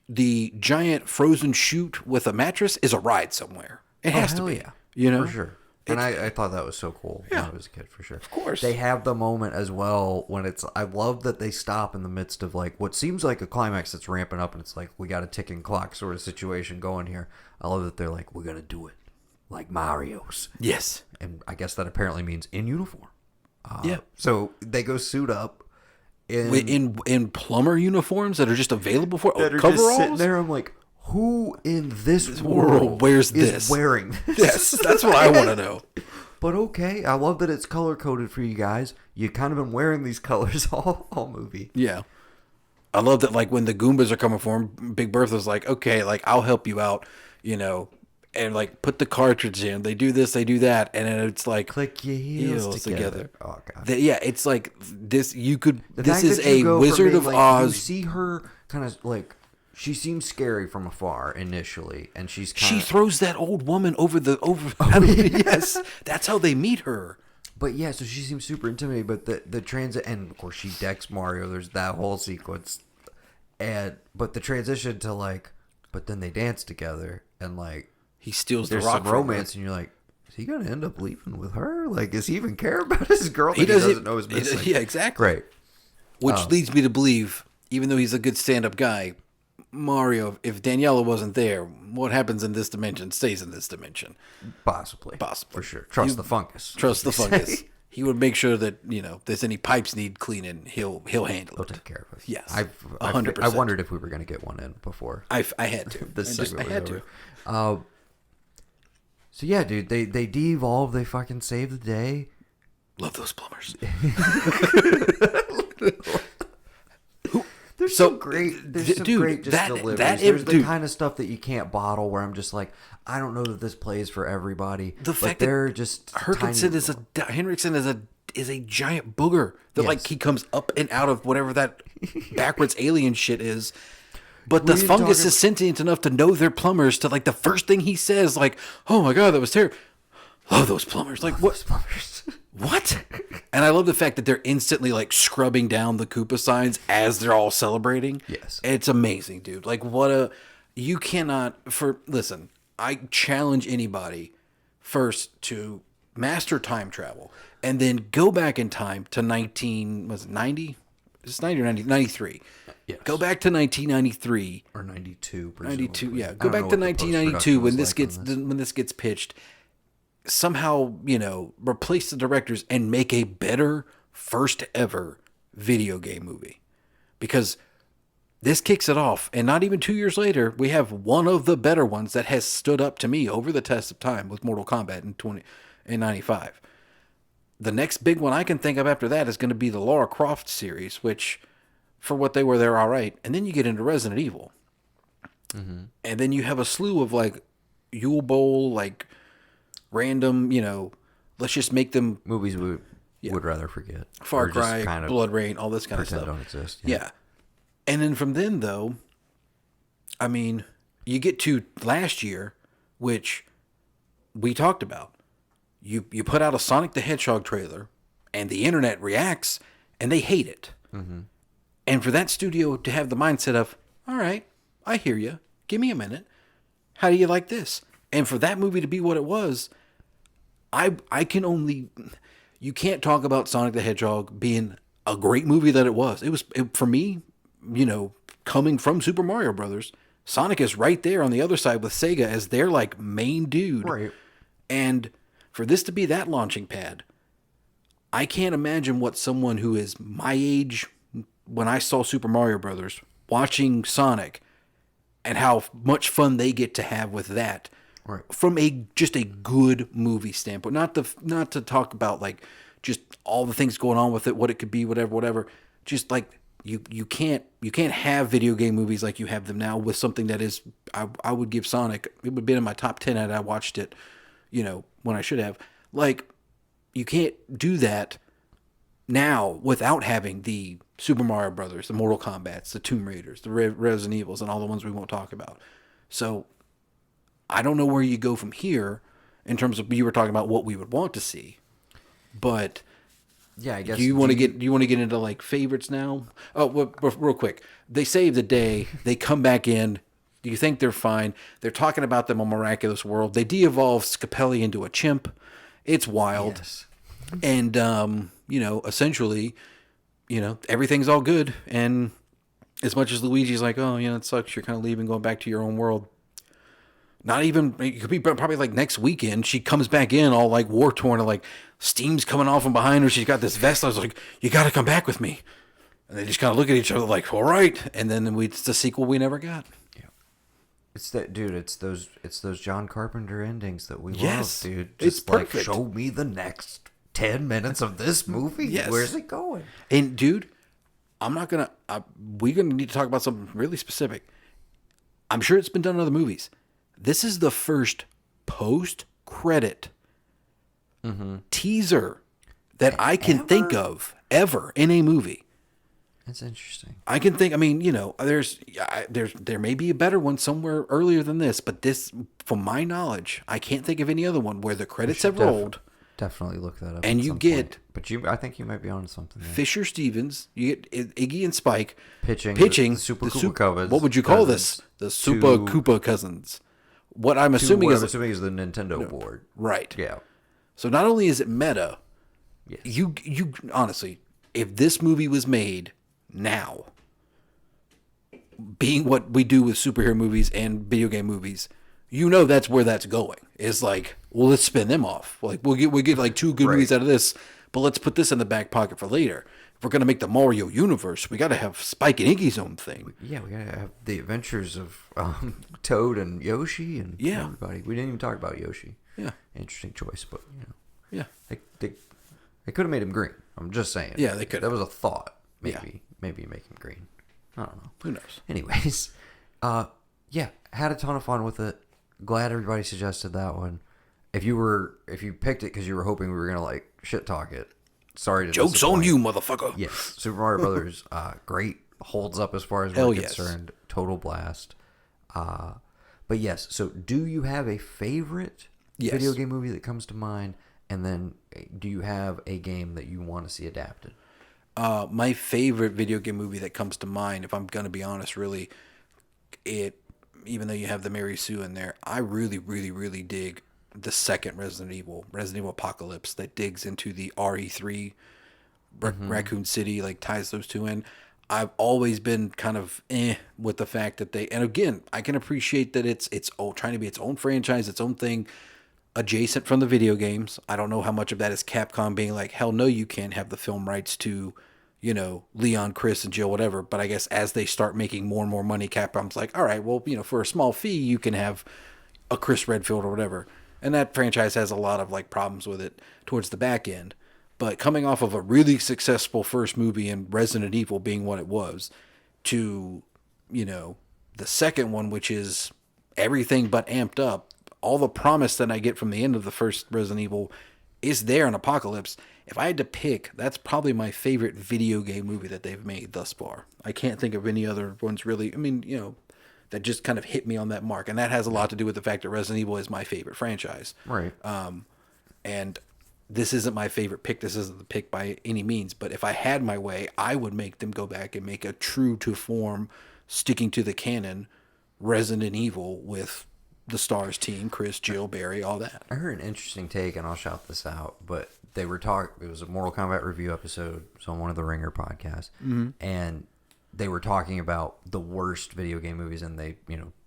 the giant frozen chute with a mattress is a ride somewhere. It has to be. Yeah. For sure. And I thought that was so cool when I was a kid, for sure. Of course. They have the moment as well when I love that they stop in the midst of like what seems like a climax that's ramping up and it's like, we got a ticking clock sort of situation going here. I love that they're like, we're going to do it like Mario's. Yes. And I guess that apparently means in uniform. Yeah. So they go suit up. In plumber uniforms that are just available for coveralls? Just sitting there, I'm like, who in this world wears is wearing this? Yes, that's what I want to know. But okay, I love that it's color coded for you guys. You kind of been wearing these colors all movie. Yeah, I love that. Like when the Goombas are coming for him, Big Bertha's like, okay, like I'll help you out, and like put the cartridge in. They do this, they do that, and then it's like click your heels together. Oh god, it's like this. This is a Wizard of Oz. You see her kind of like. She seems scary from afar initially, and she throws that old woman over. Yes, that's how they meet her. But yeah, so she seems super intimidating. But the transit, and of course she decks Mario. There's that whole sequence, but the transition to like, but then they dance together and like he steals the there's rock some from her. romance, and you're like, is he gonna end up leaving with her? Like, does he even care about his girl? He That doesn't know is he- missing. Yeah, exactly. Right. Which leads me to believe, even though he's a good stand-up guy, Mario, if Daniela wasn't there, what happens in this dimension stays in this dimension. Possibly. Possibly. For sure. Trust the fungus. Trust the as they fungus. say. He would make sure that, if there's any pipes need cleaning, he'll handle He'll it. take care of it. Yes, I 100%. wondered if we were going to get one in before I had to. this I segment had was to. over. So yeah, dude, they de-evolve. They fucking save the day. Love those plumbers. There's So, some great, there's some dude, great just that- deliveries. that- There's the dude. kind of stuff that you can't bottle. Where I'm just like, I don't know that this plays for everybody. The but fact they're that just Henriksen tiny- is a giant booger that like Yes. he comes up and out of whatever that backwards alien shit is. But We the didn't fungus talk is sentient enough to know they're plumbers. To like the first thing he says, like, "Oh my god, that was terrible." Love those plumbers. Like what? What? And I love the fact that they're instantly like scrubbing down the Koopa signs as they're all celebrating. Yes. It's amazing, dude. Like you cannot listen, I challenge anybody first to master time travel and then go back in time to 90? Is it 90 or 93? Yes. Go back to 1993. or 92. 92, presumably. yeah. I Go don't back know to what the 1992 post-production when was this like gets on this. when this gets pitched. Somehow, replace the directors and make a better first ever video game movie. Because this kicks it off, and not even 2 years later, we have one of the better ones that has stood up to me over the test of time with Mortal Kombat in 95. The next big one I can think of after that is going to be the Lara Croft series, which, for what they were, they're all right. And then you get into Resident Evil. Mm-hmm. And then you have a slew of, like, Yule Bowl, like, random, let's just make them Movies we would rather forget. Far Or just Cry, kind of Blood Rain, all this kind of pretend stuff. don't exist. Yeah. And then from then, though, I mean, you get to last year, which we talked about. You put out a Sonic the Hedgehog trailer, and the internet reacts, and they hate it. Mm-hmm. And for that studio to have the mindset of, all right, I hear you. Give me a minute. How do you like this? And for that movie to be what it was, I can only... You can't talk about Sonic the Hedgehog being a great movie that it was. For me, coming from Super Mario Brothers, Sonic is right there on the other side with Sega as their like main dude. Right. And for this to be that launching pad, I can't imagine what someone who is my age when I saw Super Mario Brothers watching Sonic and how much fun they get to have with that. Right. From just a good movie standpoint, not to talk about like just all the things going on with it, what it could be, whatever. Just like you can't have video game movies like you have them now with something that is I would give Sonic, it would have been in my top 10 had I watched it, when I should have. Like you can't do that now without having the Super Mario Brothers, the Mortal Kombats, the Tomb Raiders, the Resident Evils, and all the ones we won't talk about. So I don't know where you go from here in terms of, you were talking about what we would want to see, but Yeah, I guess. do you want to get into like favorites now? Oh, well, real quick. They save the day. They come back in. You think they're fine. They're talking about them on Miraculous World. They de-evolve Scapelli into a chimp. It's wild. Yes. And, essentially, everything's all good. And as much as Luigi's like, oh, it sucks. You're kind of leaving, going back to your own world. Not even, it could be probably like next weekend. She comes back in all like war torn and like steam's coming off from behind her. She's got this vest. I was like, you got to come back with me. And they just kind of look at each other like, all right. And then it's the sequel we never got. It's that, dude. It's those John Carpenter endings that we Yes, love, dude. it's Just like perfect. show me the next 10 minutes of this movie. Yes. Where's it going? And dude, we're going to need to talk about something really specific. I'm sure it's been done in other movies. This is the first post-credit teaser that I can think of ever in a movie. That's interesting. I can think. I mean, there may be a better one somewhere earlier than this, but this, from my knowledge, I can't think of any other one where the credits have rolled definitely look that up. And at you some get point. But I think you might be on something there. Fisher Stevens, you get Iggy and Spike Pitching pitching the Super the Koopa Cousins. What would you call this? The Super Koopa Cousins. What I'm assuming is is the Nintendo board. right. Yeah. So not only is it meta, Yes. you honestly, if this movie was made now, being what we do with superhero movies and video game movies, you know that's where that's going. It's like, well, let's spin them off. Like we'll get like 2 good movies out of this, but let's put this in the back pocket for later. If we're gonna make the Mario universe, we got to have Spike and Iggy's own thing. Yeah, we gotta have the adventures of Toad and Yoshi and Yeah. everybody. We didn't even talk about Yoshi. Yeah, Interesting choice, but yeah. they could have made him green. I'm just saying. Yeah, they could. That was a thought. Yeah. Maybe make him green. I don't know. Who knows? Anyways, yeah, had a ton of fun with it. Glad everybody suggested that one. If you picked it because you were hoping we were gonna like shit talk it, sorry to Joke's on disappoint. you, motherfucker. Yes, Super Mario Brothers, great, holds up as far as Hell we're yes. concerned. Total blast. But yes, so do you have a favorite Yes. video game movie that comes to mind? And then do you have a game that you want to see adapted? My favorite video game movie that comes to mind, if I'm gonna be honest, really, even though you have the Mary Sue in there, I really, really, really dig the second Resident Evil Apocalypse, that digs into the RE3 Raccoon City, like ties those two in. I've always been kind of with the fact that and again, I can appreciate that it's trying to be its own franchise, its own thing, adjacent from the video games. I don't know how much of that is Capcom being like, hell no, you can't have the film rights to, Leon, Chris, and Jill, whatever. But I guess as they start making more and more money, Capcom's like, all right, well, for a small fee, you can have a Chris Redfield or whatever. And that franchise has a lot of like problems with it towards the back end. But coming off of a really successful first movie and Resident Evil being what it was, to, the second one, which is everything but amped up, all the promise that I get from the end of the first Resident Evil is there in Apocalypse. If I had to pick, that's probably my favorite video game movie that they've made thus far. I can't think of any other ones really. That just kind of hit me on that mark. And that has a lot to do with the fact that Resident Evil is my favorite franchise. Right. And this isn't my favorite pick. This isn't the pick by any means. But if I had my way, I would make them go back and make a true to form, sticking to the canon, Resident Evil with the Stars team, Chris, Jill, Barry, all that. I heard an interesting take, and I'll shout this out, but they were it was a Mortal Kombat review episode, so on one of the Ringer podcasts, and they were talking about the worst video game movies, and they,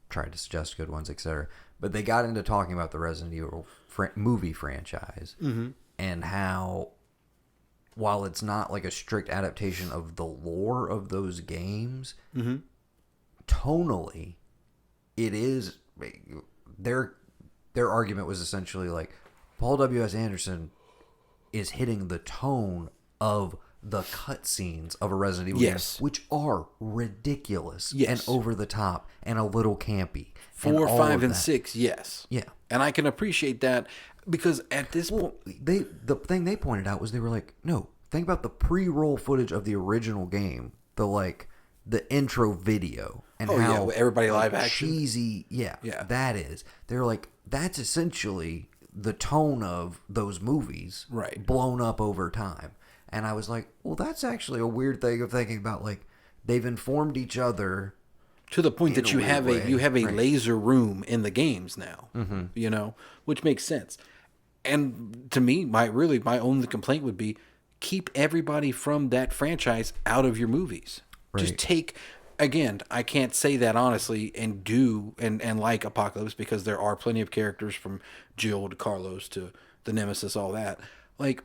tried to suggest good ones, etc. But they got into talking about the Resident Evil movie franchise, and how, while it's not like a strict adaptation of the lore of those games, tonally, it is. Their argument was essentially like, Paul W.S. Anderson is hitting the tone of the cutscenes of a Resident Evil game, which are ridiculous and over the top and a little campy. 4, 5, and 6, yes. Yeah. And I can appreciate that because at this point... The thing they pointed out was they were like, no, think about the pre-roll footage of the original game, the intro video, and how everybody live action. Cheesy, that is. They're like, that's essentially the tone of those movies, right, blown up over time. And I was like, well, that's actually a weird thing of thinking about. Like, they've informed each other to the point that you have a laser room in the games now, which makes sense. And to me, my only complaint would be keep everybody from that franchise out of your movies. Right. Just take, again, I can't say that honestly and like Apocalypse, because there are plenty of characters from Jill to Carlos to the Nemesis, all that. Like,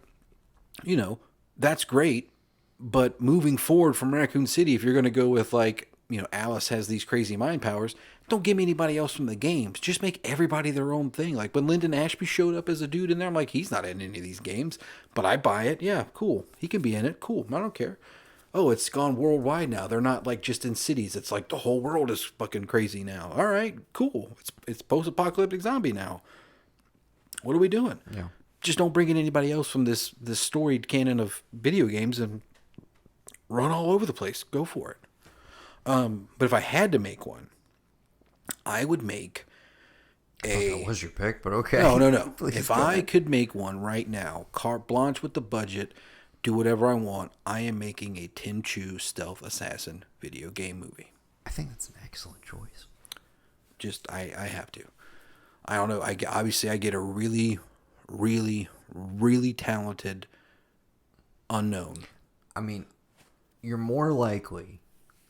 that's great. But moving forward from Raccoon City, if you're going to go with Alice has these crazy mind powers, don't give me anybody else from the games. Just make everybody their own thing. Like when Lyndon Ashby showed up as a dude in there, I'm like, he's not in any of these games, but I buy it. Yeah, cool. He can be in it. Cool. I don't care. Oh, it's gone worldwide now. They're not just in cities. It's like the whole world is fucking crazy now. All right, cool. It's post-apocalyptic zombie now. What are we doing? Yeah. Just don't bring in anybody else from this storied canon of video games and run all over the place. Go for it. But if I had to make one, I would make I thought that was your pick, but okay. No. Please If go I ahead. could make one right now, carte blanche with the budget, do whatever I want, I am making a Tenchu Stealth Assassin video game movie. I think that's an excellent choice. Just, I have to. I don't know. Obviously, I get a really, really, really talented unknown. I mean, you're more likely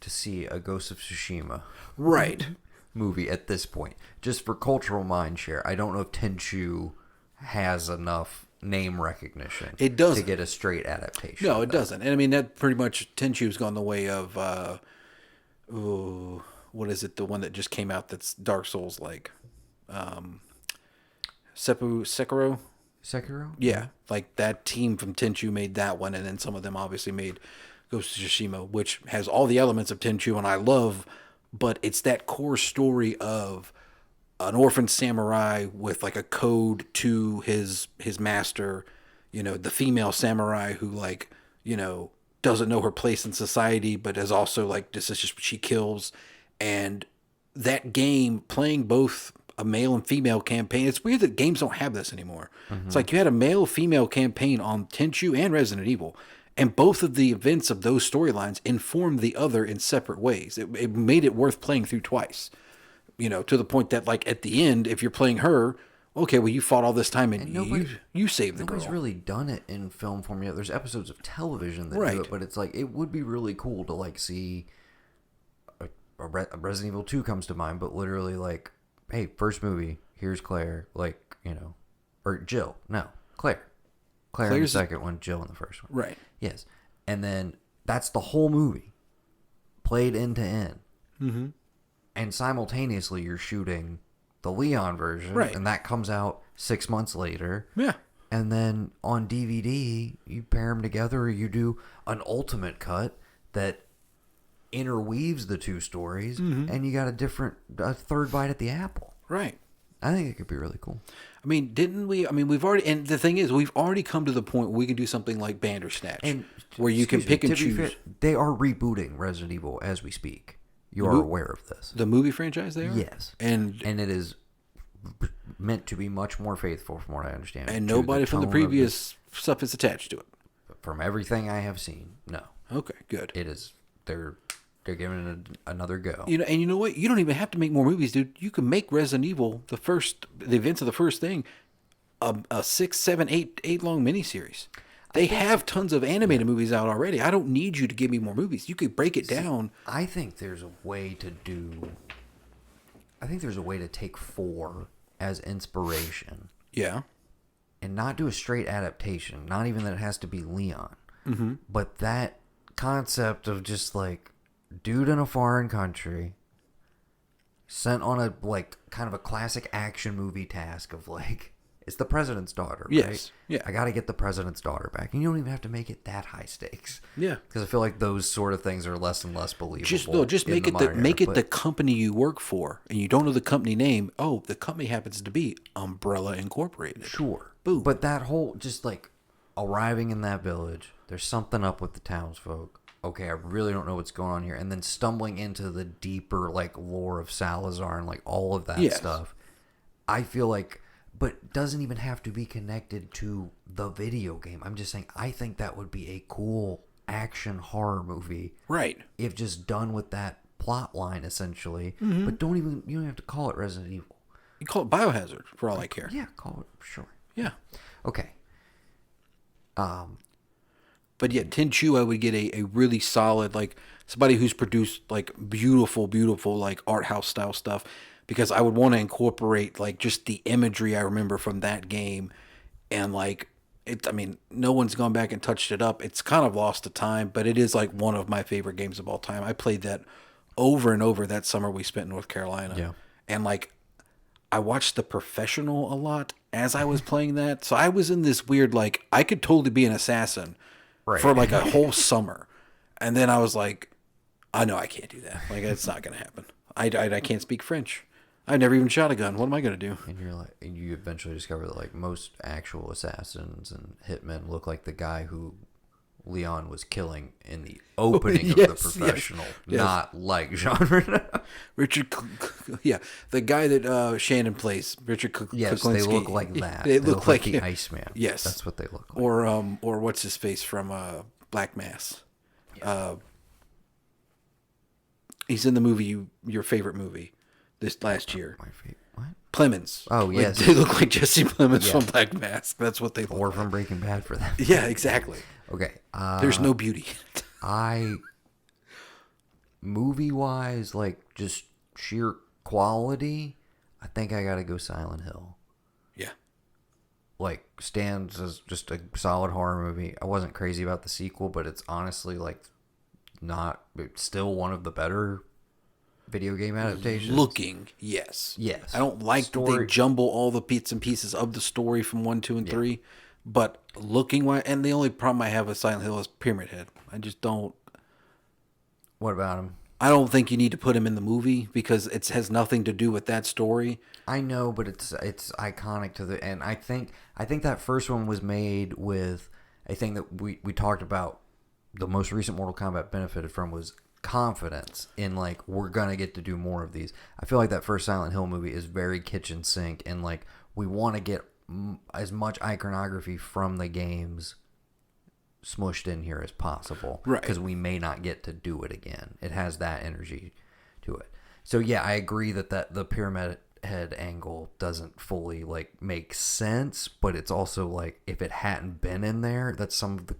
to see a Ghost of Tsushima Right. movie at this point, just for cultural mindshare. I don't know if Tenchu has enough name recognition. It doesn't. to get a straight adaptation. No, of it that. doesn't. And I mean, that pretty much, Tenchu's gone the way of, what is it? The one that just came out that's Dark Souls like. Sekiro? Sekiro. Yeah, like that team from Tenchu made that one, and then some of them obviously made Ghost of Tsushima, which has all the elements of Tenchu, and I love, but it's that core story of an orphan samurai with like a code to his master, you know, the female samurai who like, you know, doesn't know her place in society, but is also like, this is just what she kills. And that game, playing both a male and female campaign, it's weird that games don't have this anymore. It's like you had a male-female campaign on Tenchu and Resident Evil, and both of the events of those storylines informed the other in separate ways. It made it worth playing through twice, you know, to the point that like at the end, if you're playing her, okay, well, you fought all this time and you saved the girl. Nobody's really done it in film form yet. There's episodes of television that Right. do it, but it's like it would be really cool to like see a Resident Evil 2 comes to mind, but literally like, hey, first movie, here's Claire, like, you know, or Jill. No, Claire in the Claire's- second one, Jill in the first one. Right. Yes, and then that's the whole movie, played end to end. Mm-hmm. And simultaneously, you're shooting the Leon version, Right. and that comes out 6 months later. Yeah. And then on DVD, you pair them together, or you do an ultimate cut that interweaves the two stories, and you got a third bite at the apple. Right. I think it could be really cool. I mean, didn't we? I mean, we've already, and the thing is, we've already come to the point where we can do something like Bandersnatch, And where you can excuse me, pick and to be choose. fair, they are rebooting Resident Evil as we speak. You are aware of this. The movie franchise there? Yes. And it is meant to be much more faithful, from what I understand. to nobody from the tone of previous stuff is attached to it. from everything I have seen, no. Okay, good. It is, they're giving it another go. You know, and you know what? You don't even have to make more movies, dude. You can make Resident Evil the events of the first thing, a 6, 7, 8 long miniseries. They have tons of animated movies out already. I don't need you to give me more movies. You could break it down. I think there's a way to take 4 as inspiration Yeah. and not do a straight adaptation. Not even that it has to be Leon. Mm-hmm. But that concept of just like dude in a foreign country sent on a like kind of a classic action movie task of like, it's the president's daughter, right? Yes, yeah. I got to get the president's daughter back. And you don't even have to make it that high stakes. Yeah. Because I feel like those sort of things are less and less believable. Just in make the it modern era, the but- company you work for, and you don't know the company name. Oh, the company happens to be Umbrella Incorporated. Sure. Boom. But that whole, just like arriving in that village, there's something up with the townsfolk. Okay, I really don't know what's going on here. And then stumbling into the deeper, like, lore of Salazar and, like, all of that Yes. stuff. I feel like, but it doesn't even have to be connected to the video game. I'm just saying, I think that would be a cool action horror movie. Right. If just done with that plot line, essentially. Mm-hmm. But you don't have to call it Resident Evil. You call it Biohazard for all I care. Yeah, call it, sure. Yeah. Okay. But yeah, Tenchu, I would get a really solid, like somebody who's produced like beautiful, like art house style stuff, because I would want to incorporate like just the imagery I remember from that game, and like it. I mean, no one's gone back and touched it up. It's kind of lost to time, but it is like one of my favorite games of all time. I played that over and over that summer we spent in North Carolina. Yeah. And like I watched The Professional a lot as I was playing that. So I was in this weird, like, I could totally be an assassin for like a whole summer. And then I was like, I know I can't do that. Like, it's not going to happen. I can't speak French. I never even shot a gun. What am I going to do? And you're like, and you eventually discover that like most actual assassins and hitmen look like the guy who Leon was killing in the opening of Yes, The Professional, yes. not like genre. The guy that Shannon plays, Richard Yes, Kuklinski. they look like that. They look like the him. Iceman. Yes, that's what they look like. Or what's his face from Black Mass? He's in the movie your favorite movie this last year. My favorite. What? Plemons. Oh, Like, yes. they look like Jesse Plemons Yeah. from Black Mass. That's what they look Or like. from Breaking Bad for them. Yeah, exactly. Okay. There's no beauty. Movie-wise, like just sheer quality, I think I gotta go Silent Hill. Yeah. Like, stands as just a solid horror movie. I wasn't crazy about the sequel, but it's honestly like it's still one of the better video game adaptations. Looking, yes. Yes. I don't like that they Story- jumble all the bits and pieces of the story from 1, 2, and 3. But looking, and the only problem I have with Silent Hill is Pyramid Head. I just don't. What about him? I don't think you need to put him in the movie because it has nothing to do with that story. I know, but it's iconic to the, and I think that first one was made with a thing that we talked about. The most recent Mortal Kombat benefited from was confidence in, like, we're gonna get to do more of these. I feel like that first Silent Hill movie is very kitchen sink, and like we want to get as much iconography from the games smushed in here as possible, Right. Because we may not get to do it again. It has that energy to it. So yeah, I agree that the Pyramid Head angle doesn't fully like make sense, but it's also like if it hadn't been in there, that's some of the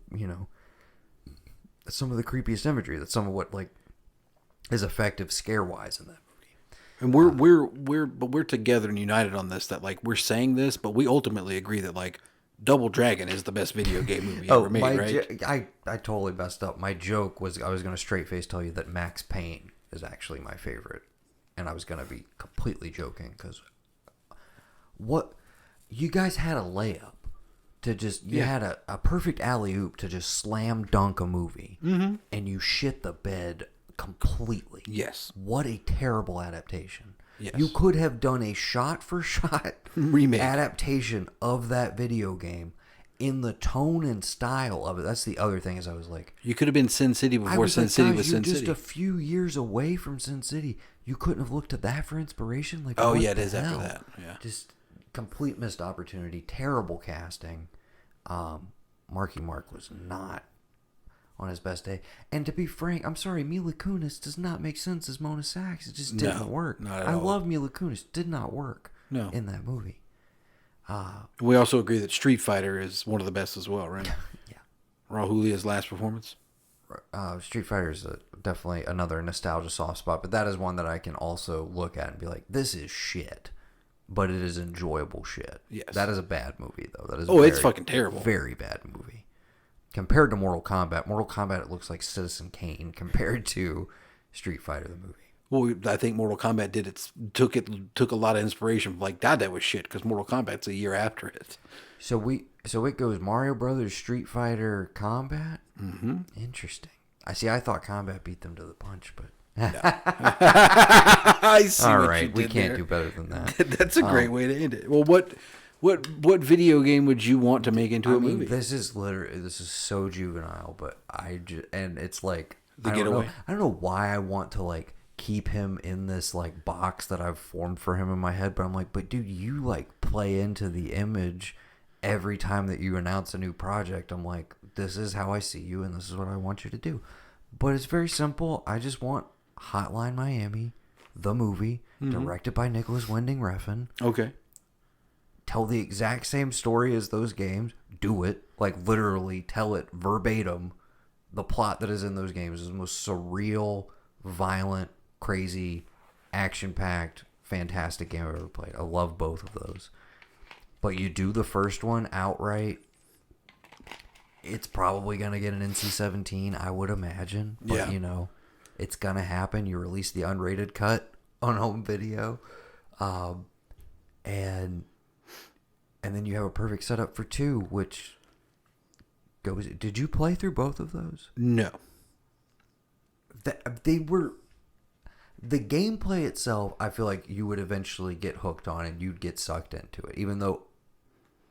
some of the creepiest imagery. That's some of what like is effective scare wise in that movie. And we're together and united on this. That like we're saying this, but we ultimately agree that like Double Dragon is the best video game movie ever made, right? I totally messed up. My joke was I was going to straight face tell you that Max Payne is actually my favorite, and I was going to be completely joking because what you guys had a layup to just you had a perfect alley oop to just slam dunk a movie, and you shit the bed completely. Yes. What a terrible adaptation. Yes. You could have done a shot-for-shot Remake. adaptation of that video game in the tone and style of it. That's the other thing is I was like... You could have been Sin City I before was Sin like, City guys, was you're Sin just City. a few years away from Sin City. You couldn't have looked to that for inspiration? Like, Oh, what yeah, it the is after hell? that. Yeah. Just complete missed opportunity. Terrible casting. Marky Mark was not on his best day. And to be frank, I'm sorry, Mila Kunis does not make sense as Mona Sachs. It just didn't work. not at I all. love Mila Kunis. Did not work No. in that movie. We also agree that Street Fighter is one of the best as well, right? Yeah. Raul Julia's last performance. Street Fighter is definitely another nostalgia soft spot, but that is one that I can also look at and be like, this is shit. But it is enjoyable shit. Yes. That is a bad movie, though. That is It's fucking terrible. Very bad movie. Compared to Mortal Kombat, it looks like Citizen Kane compared to Street Fighter the movie. Well, I think Mortal Kombat took a lot of inspiration from like, God, that was shit because Mortal Kombat's a year after it. So it goes Mario Brothers, Street Fighter, Combat. Mm-hmm. Interesting. I thought Combat beat them to the punch, but I see. all what right, you we did can't there. do better than that. That's a great way to end it. Well, what video game would you want to make into a movie? This is so juvenile, but and it's like The I don't Getaway? know. I don't know why I want to like keep him in this like box that I've formed for him in my head, but I'm like, but dude, you like play into the image every time that you announce a new project. I'm like, this is how I see you, and this is what I want you to do. But it's very simple. I just want Hotline Miami, the movie, directed by Nicholas Winding Refn. Okay. Tell the exact same story as those games. Do it. Like, literally tell it verbatim. The plot that is in those games is the most surreal, violent, crazy, action-packed, fantastic game I've ever played. I love both of those. But you do the first one outright, it's probably going to get an NC-17, I would imagine. But, Yeah. It's going to happen. You release the unrated cut on home video. And then you have a perfect setup for 2, which goes... Did you play through both of those? No. They were... The gameplay itself, I feel like you would eventually get hooked on and you'd get sucked into it. Even though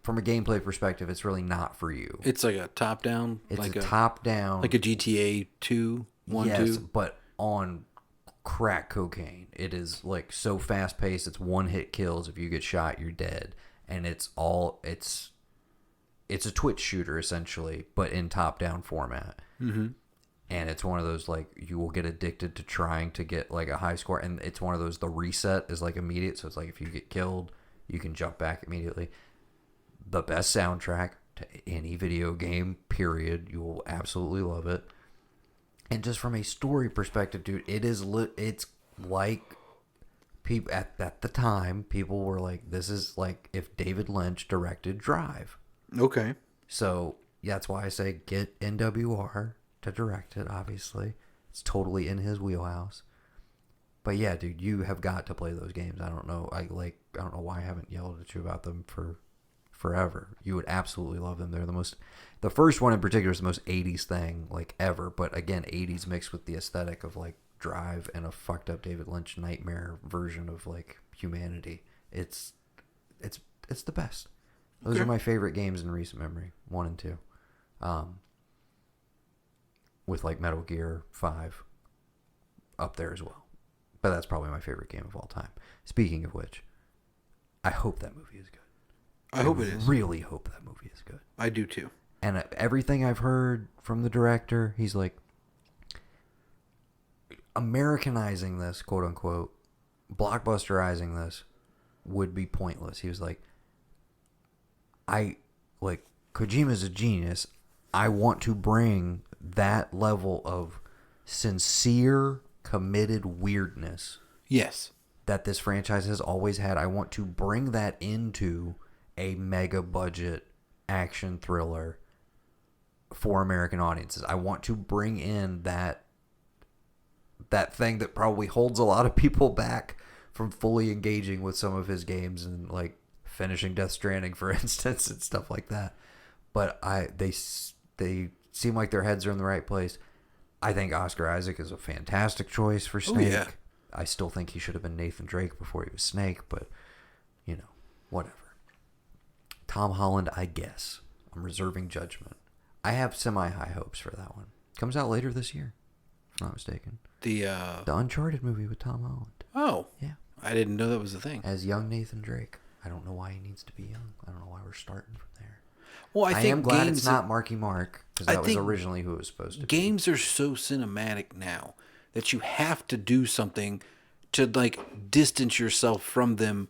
from a gameplay perspective, it's really not for you. It's like a top down. It's like a top down, like a GTA 2, 1, yes, 2. but on crack cocaine. It is like so fast paced. It's one hit kills. If you get shot, you're dead, and it's a Twitch shooter essentially, but in top down format. Mm-hmm. And it's one of those, like, you will get addicted to trying to get like a high score, and it's one of those, the reset is like immediate, so it's like if you get killed, you can jump back immediately. The best soundtrack to any video game, period. You will absolutely love it. And just from a story perspective, dude, it's like people at the time, people were like, this is like if David Lynch directed Drive. Okay. So that's why I say get NWR to direct it. Obviously, it's totally in his wheelhouse. But yeah, dude, you have got to play those games. I don't know why I haven't yelled at you about them for forever. You would absolutely love them. They're the first one in particular is the most 80s thing like ever. But again, 80s mixed with the aesthetic of like Drive and a fucked up David Lynch nightmare version of like humanity. It's the best. Those are my favorite games in recent memory, 1 and 2. With like Metal Gear 5 up there as well. But that's probably my favorite game of all time. Speaking of which, I hope that movie is good. I hope it is. Really hope that movie is good. I do too. And everything I've heard from the director, he's like, Americanizing this, quote unquote, blockbusterizing this would be pointless. He was like, Kojima's a genius. I want to bring that level of sincere, committed weirdness. Yes. That this franchise has always had. I want to bring that into a mega budget action thriller for American audiences. I want to bring in that thing that probably holds a lot of people back from fully engaging with some of his games and like finishing Death Stranding, for instance, and stuff like that. But they seem like their heads are in the right place. I think Oscar Isaac is a fantastic choice for Snake. Oh, yeah. I still think he should have been Nathan Drake before he was Snake, but whatever. Tom Holland, I guess. I'm reserving judgment. I have semi-high hopes for that one. Comes out later this year, if I'm not mistaken. The Uncharted movie with Tom Holland. Oh. Yeah. I didn't know that was a thing. As young Nathan Drake. I don't know why he needs to be young. I don't know why we're starting from there. Well, I think am glad it's not Marky Mark, because that was think originally who it was supposed to be. Games are so cinematic now that you have to do something to like distance yourself from them.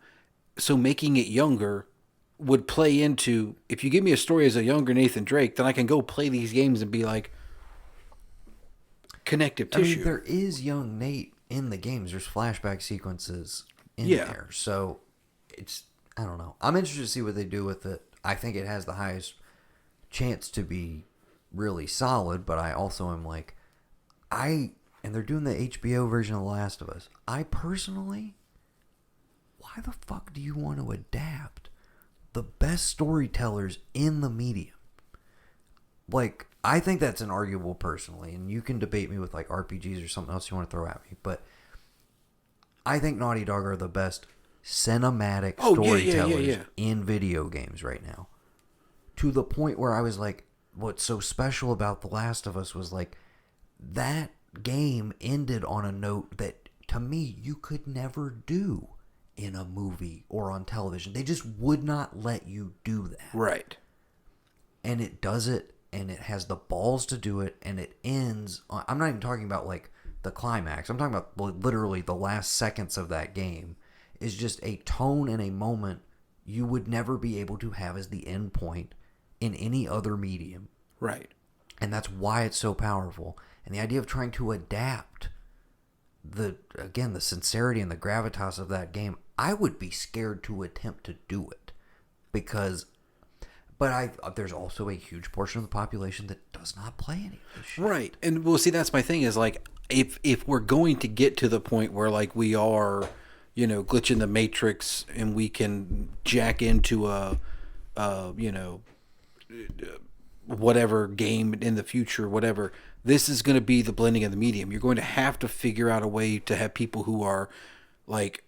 So making it younger would play into, if you give me a story as a younger Nathan Drake, then I can go play these games and be like connective tissue. I mean, there is young Nate in the games. There's flashback sequences in there. So I don't know. I'm interested to see what they do with it. I think it has the highest chance to be really solid, but I also am like, and they're doing the HBO version of The Last of Us. I personally, why the fuck do you want to adapt the best storytellers in the medium? Like, I think that's inarguable personally, and you can debate me with like RPGs or something else you want to throw at me, but I think Naughty Dog are the best cinematic storytellers in video games right now. To the point where I was like, what's so special about The Last of Us was like, that game ended on a note that, to me, you could never do in a movie or on television. They just would not let you do that. Right. And it does it, and it has the balls to do it, and it ends on, I'm not even talking about like the climax. I'm talking about literally the last seconds of that game is just a tone and a moment you would never be able to have as the end point in any other medium. Right. And that's why it's so powerful. And the idea of trying to adapt the sincerity and the gravitas of that game, I would be scared to attempt to do it. But there's also a huge portion of the population that does not play any of this shit. Right. And well, see, that's my thing is like, if we're going to get to the point where like we are, glitching the Matrix and we can jack into a whatever game in the future, whatever, this is going to be the blending of the medium. You're going to have to figure out a way to have people who are like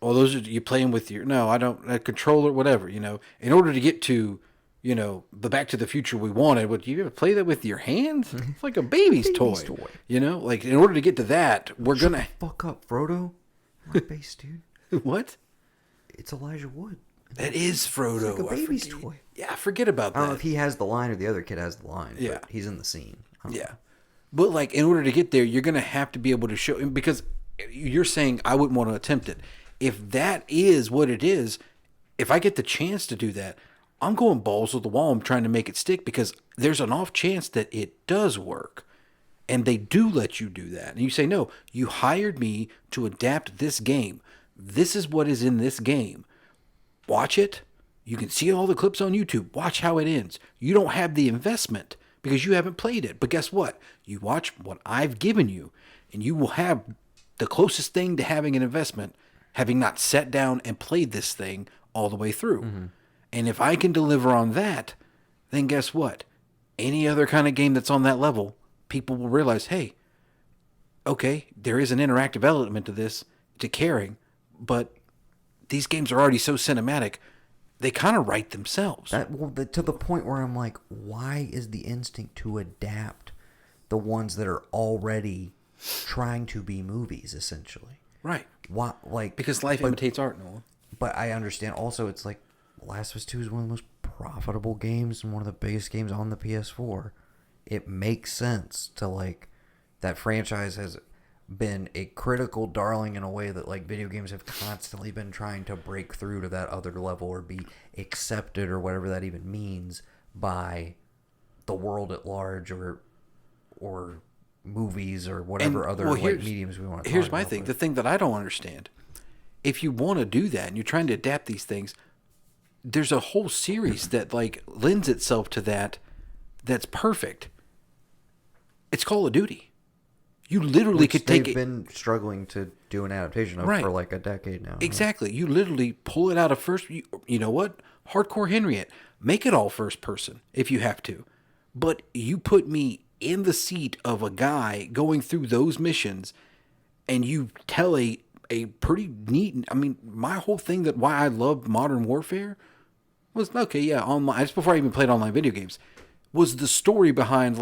well, those are you playing with your no, I don't a controller, whatever. In order to get to the Back to the Future we wanted, would you ever play that with your hands? It's like a baby's toy. Like in order to get to that, we're gonna fuck up, Frodo. My base, dude. what? It's Elijah Wood. That is Frodo. It's like a baby's toy. Yeah, forget about that. I don't know if he has the line or the other kid has the line. Yeah. But he's in the scene. Yeah. But like in order to get there, you're going to have to be able to show, because you're saying I wouldn't want to attempt it. If that is what it is, if I get the chance to do that, I'm going balls to the wall. I'm trying to make it stick because there's an off chance that it does work. And they do let you do that. And you say, no, you hired me to adapt this game. This is what is in this game. Watch it. You can see all the clips on YouTube. Watch how it ends. You don't have the investment because you haven't played it. But guess what? You watch what I've given you, and you will have the closest thing to having an investment, having not sat down and played this thing all the way through. Mm-hmm. And if I can deliver on that, then guess what? Any other kind of game that's on that level, people will realize, hey, okay, there is an interactive element to this, to caring, but these games are already so cinematic, they kind of write themselves. To the point where I'm like, why is the instinct to adapt the ones that are already trying to be movies, essentially? Right. Why, because life imitates art, Noah. But I understand also it's like Last of Us 2 is one of the most profitable games and one of the biggest games on the PS4. It makes sense to that franchise has been a critical darling in a way that video games have constantly been trying to break through to that other level or be accepted or whatever that even means by the world at large or movies or whatever mediums we want to Here's my thing. The thing that I don't understand, if you want to do that and you're trying to adapt these things, there's a whole series that lends itself to that's perfect. It's Call of Duty. You literally could take it. They've been struggling to do an adaptation of for a decade now. Exactly. You literally pull it out of first. You know what? Hardcore Henriette. Make it all first person if you have to. But you put me in the seat of a guy going through those missions, and you tell a pretty neat. I mean, my whole thing that why I loved Modern Warfare was online. Just before I even played online video games, was the story behind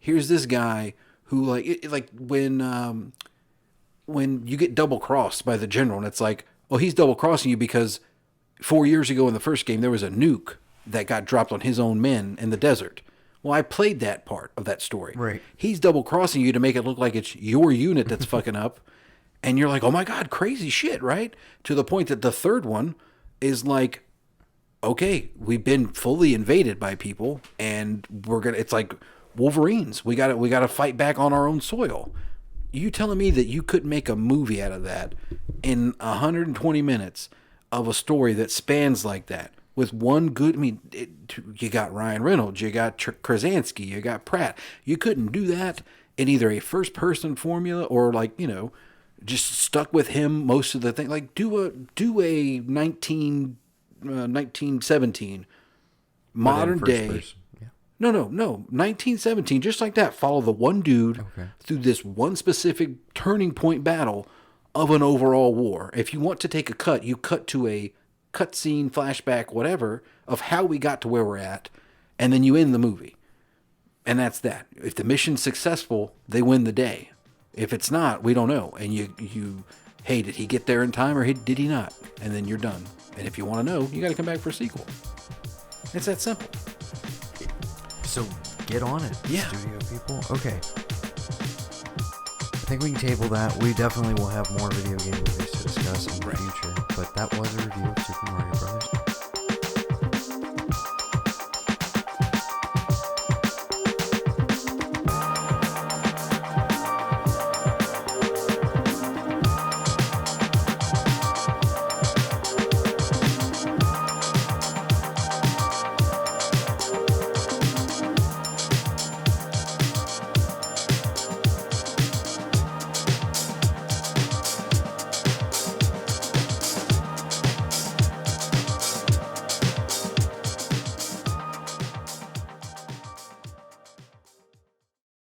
here's this guy who when you get double crossed by the general, and it's he's double crossing you because 4 years ago in the first game there was a nuke that got dropped on his own men in the desert. Well, I played that part of that story. Right. He's double crossing you to make it look like it's your unit that's fucking up, and you're like, oh my god, crazy shit, right? To the point that the third one is okay, we've been fully invaded by people, and it's like Wolverines. We got to fight back on our own soil. You telling me that you couldn't make a movie out of that in 120 minutes of a story that spans like that with one good? I mean, you got Ryan Reynolds, you got Krasinski, you got Pratt. You couldn't do that in either a first-person formula or just stuck with him most of the thing. Do a 1917 modern day. Person. No. 1917, just like that. Follow the one dude through this one specific turning point battle of an overall war. If you want to take a cut, you cut to a cutscene, flashback, whatever, of how we got to where we're at, and then you end the movie. And that's that. If the mission's successful, they win the day. If it's not, we don't know. And you hey, did he get there in time or did he not? And then you're done. And if you want to know, you got to come back for a sequel. It's that simple. So get on it, yeah. Studio people. Okay. I think we can table that. We definitely will have more video game movies to discuss in the future. But that was a review of Super Mario Bros.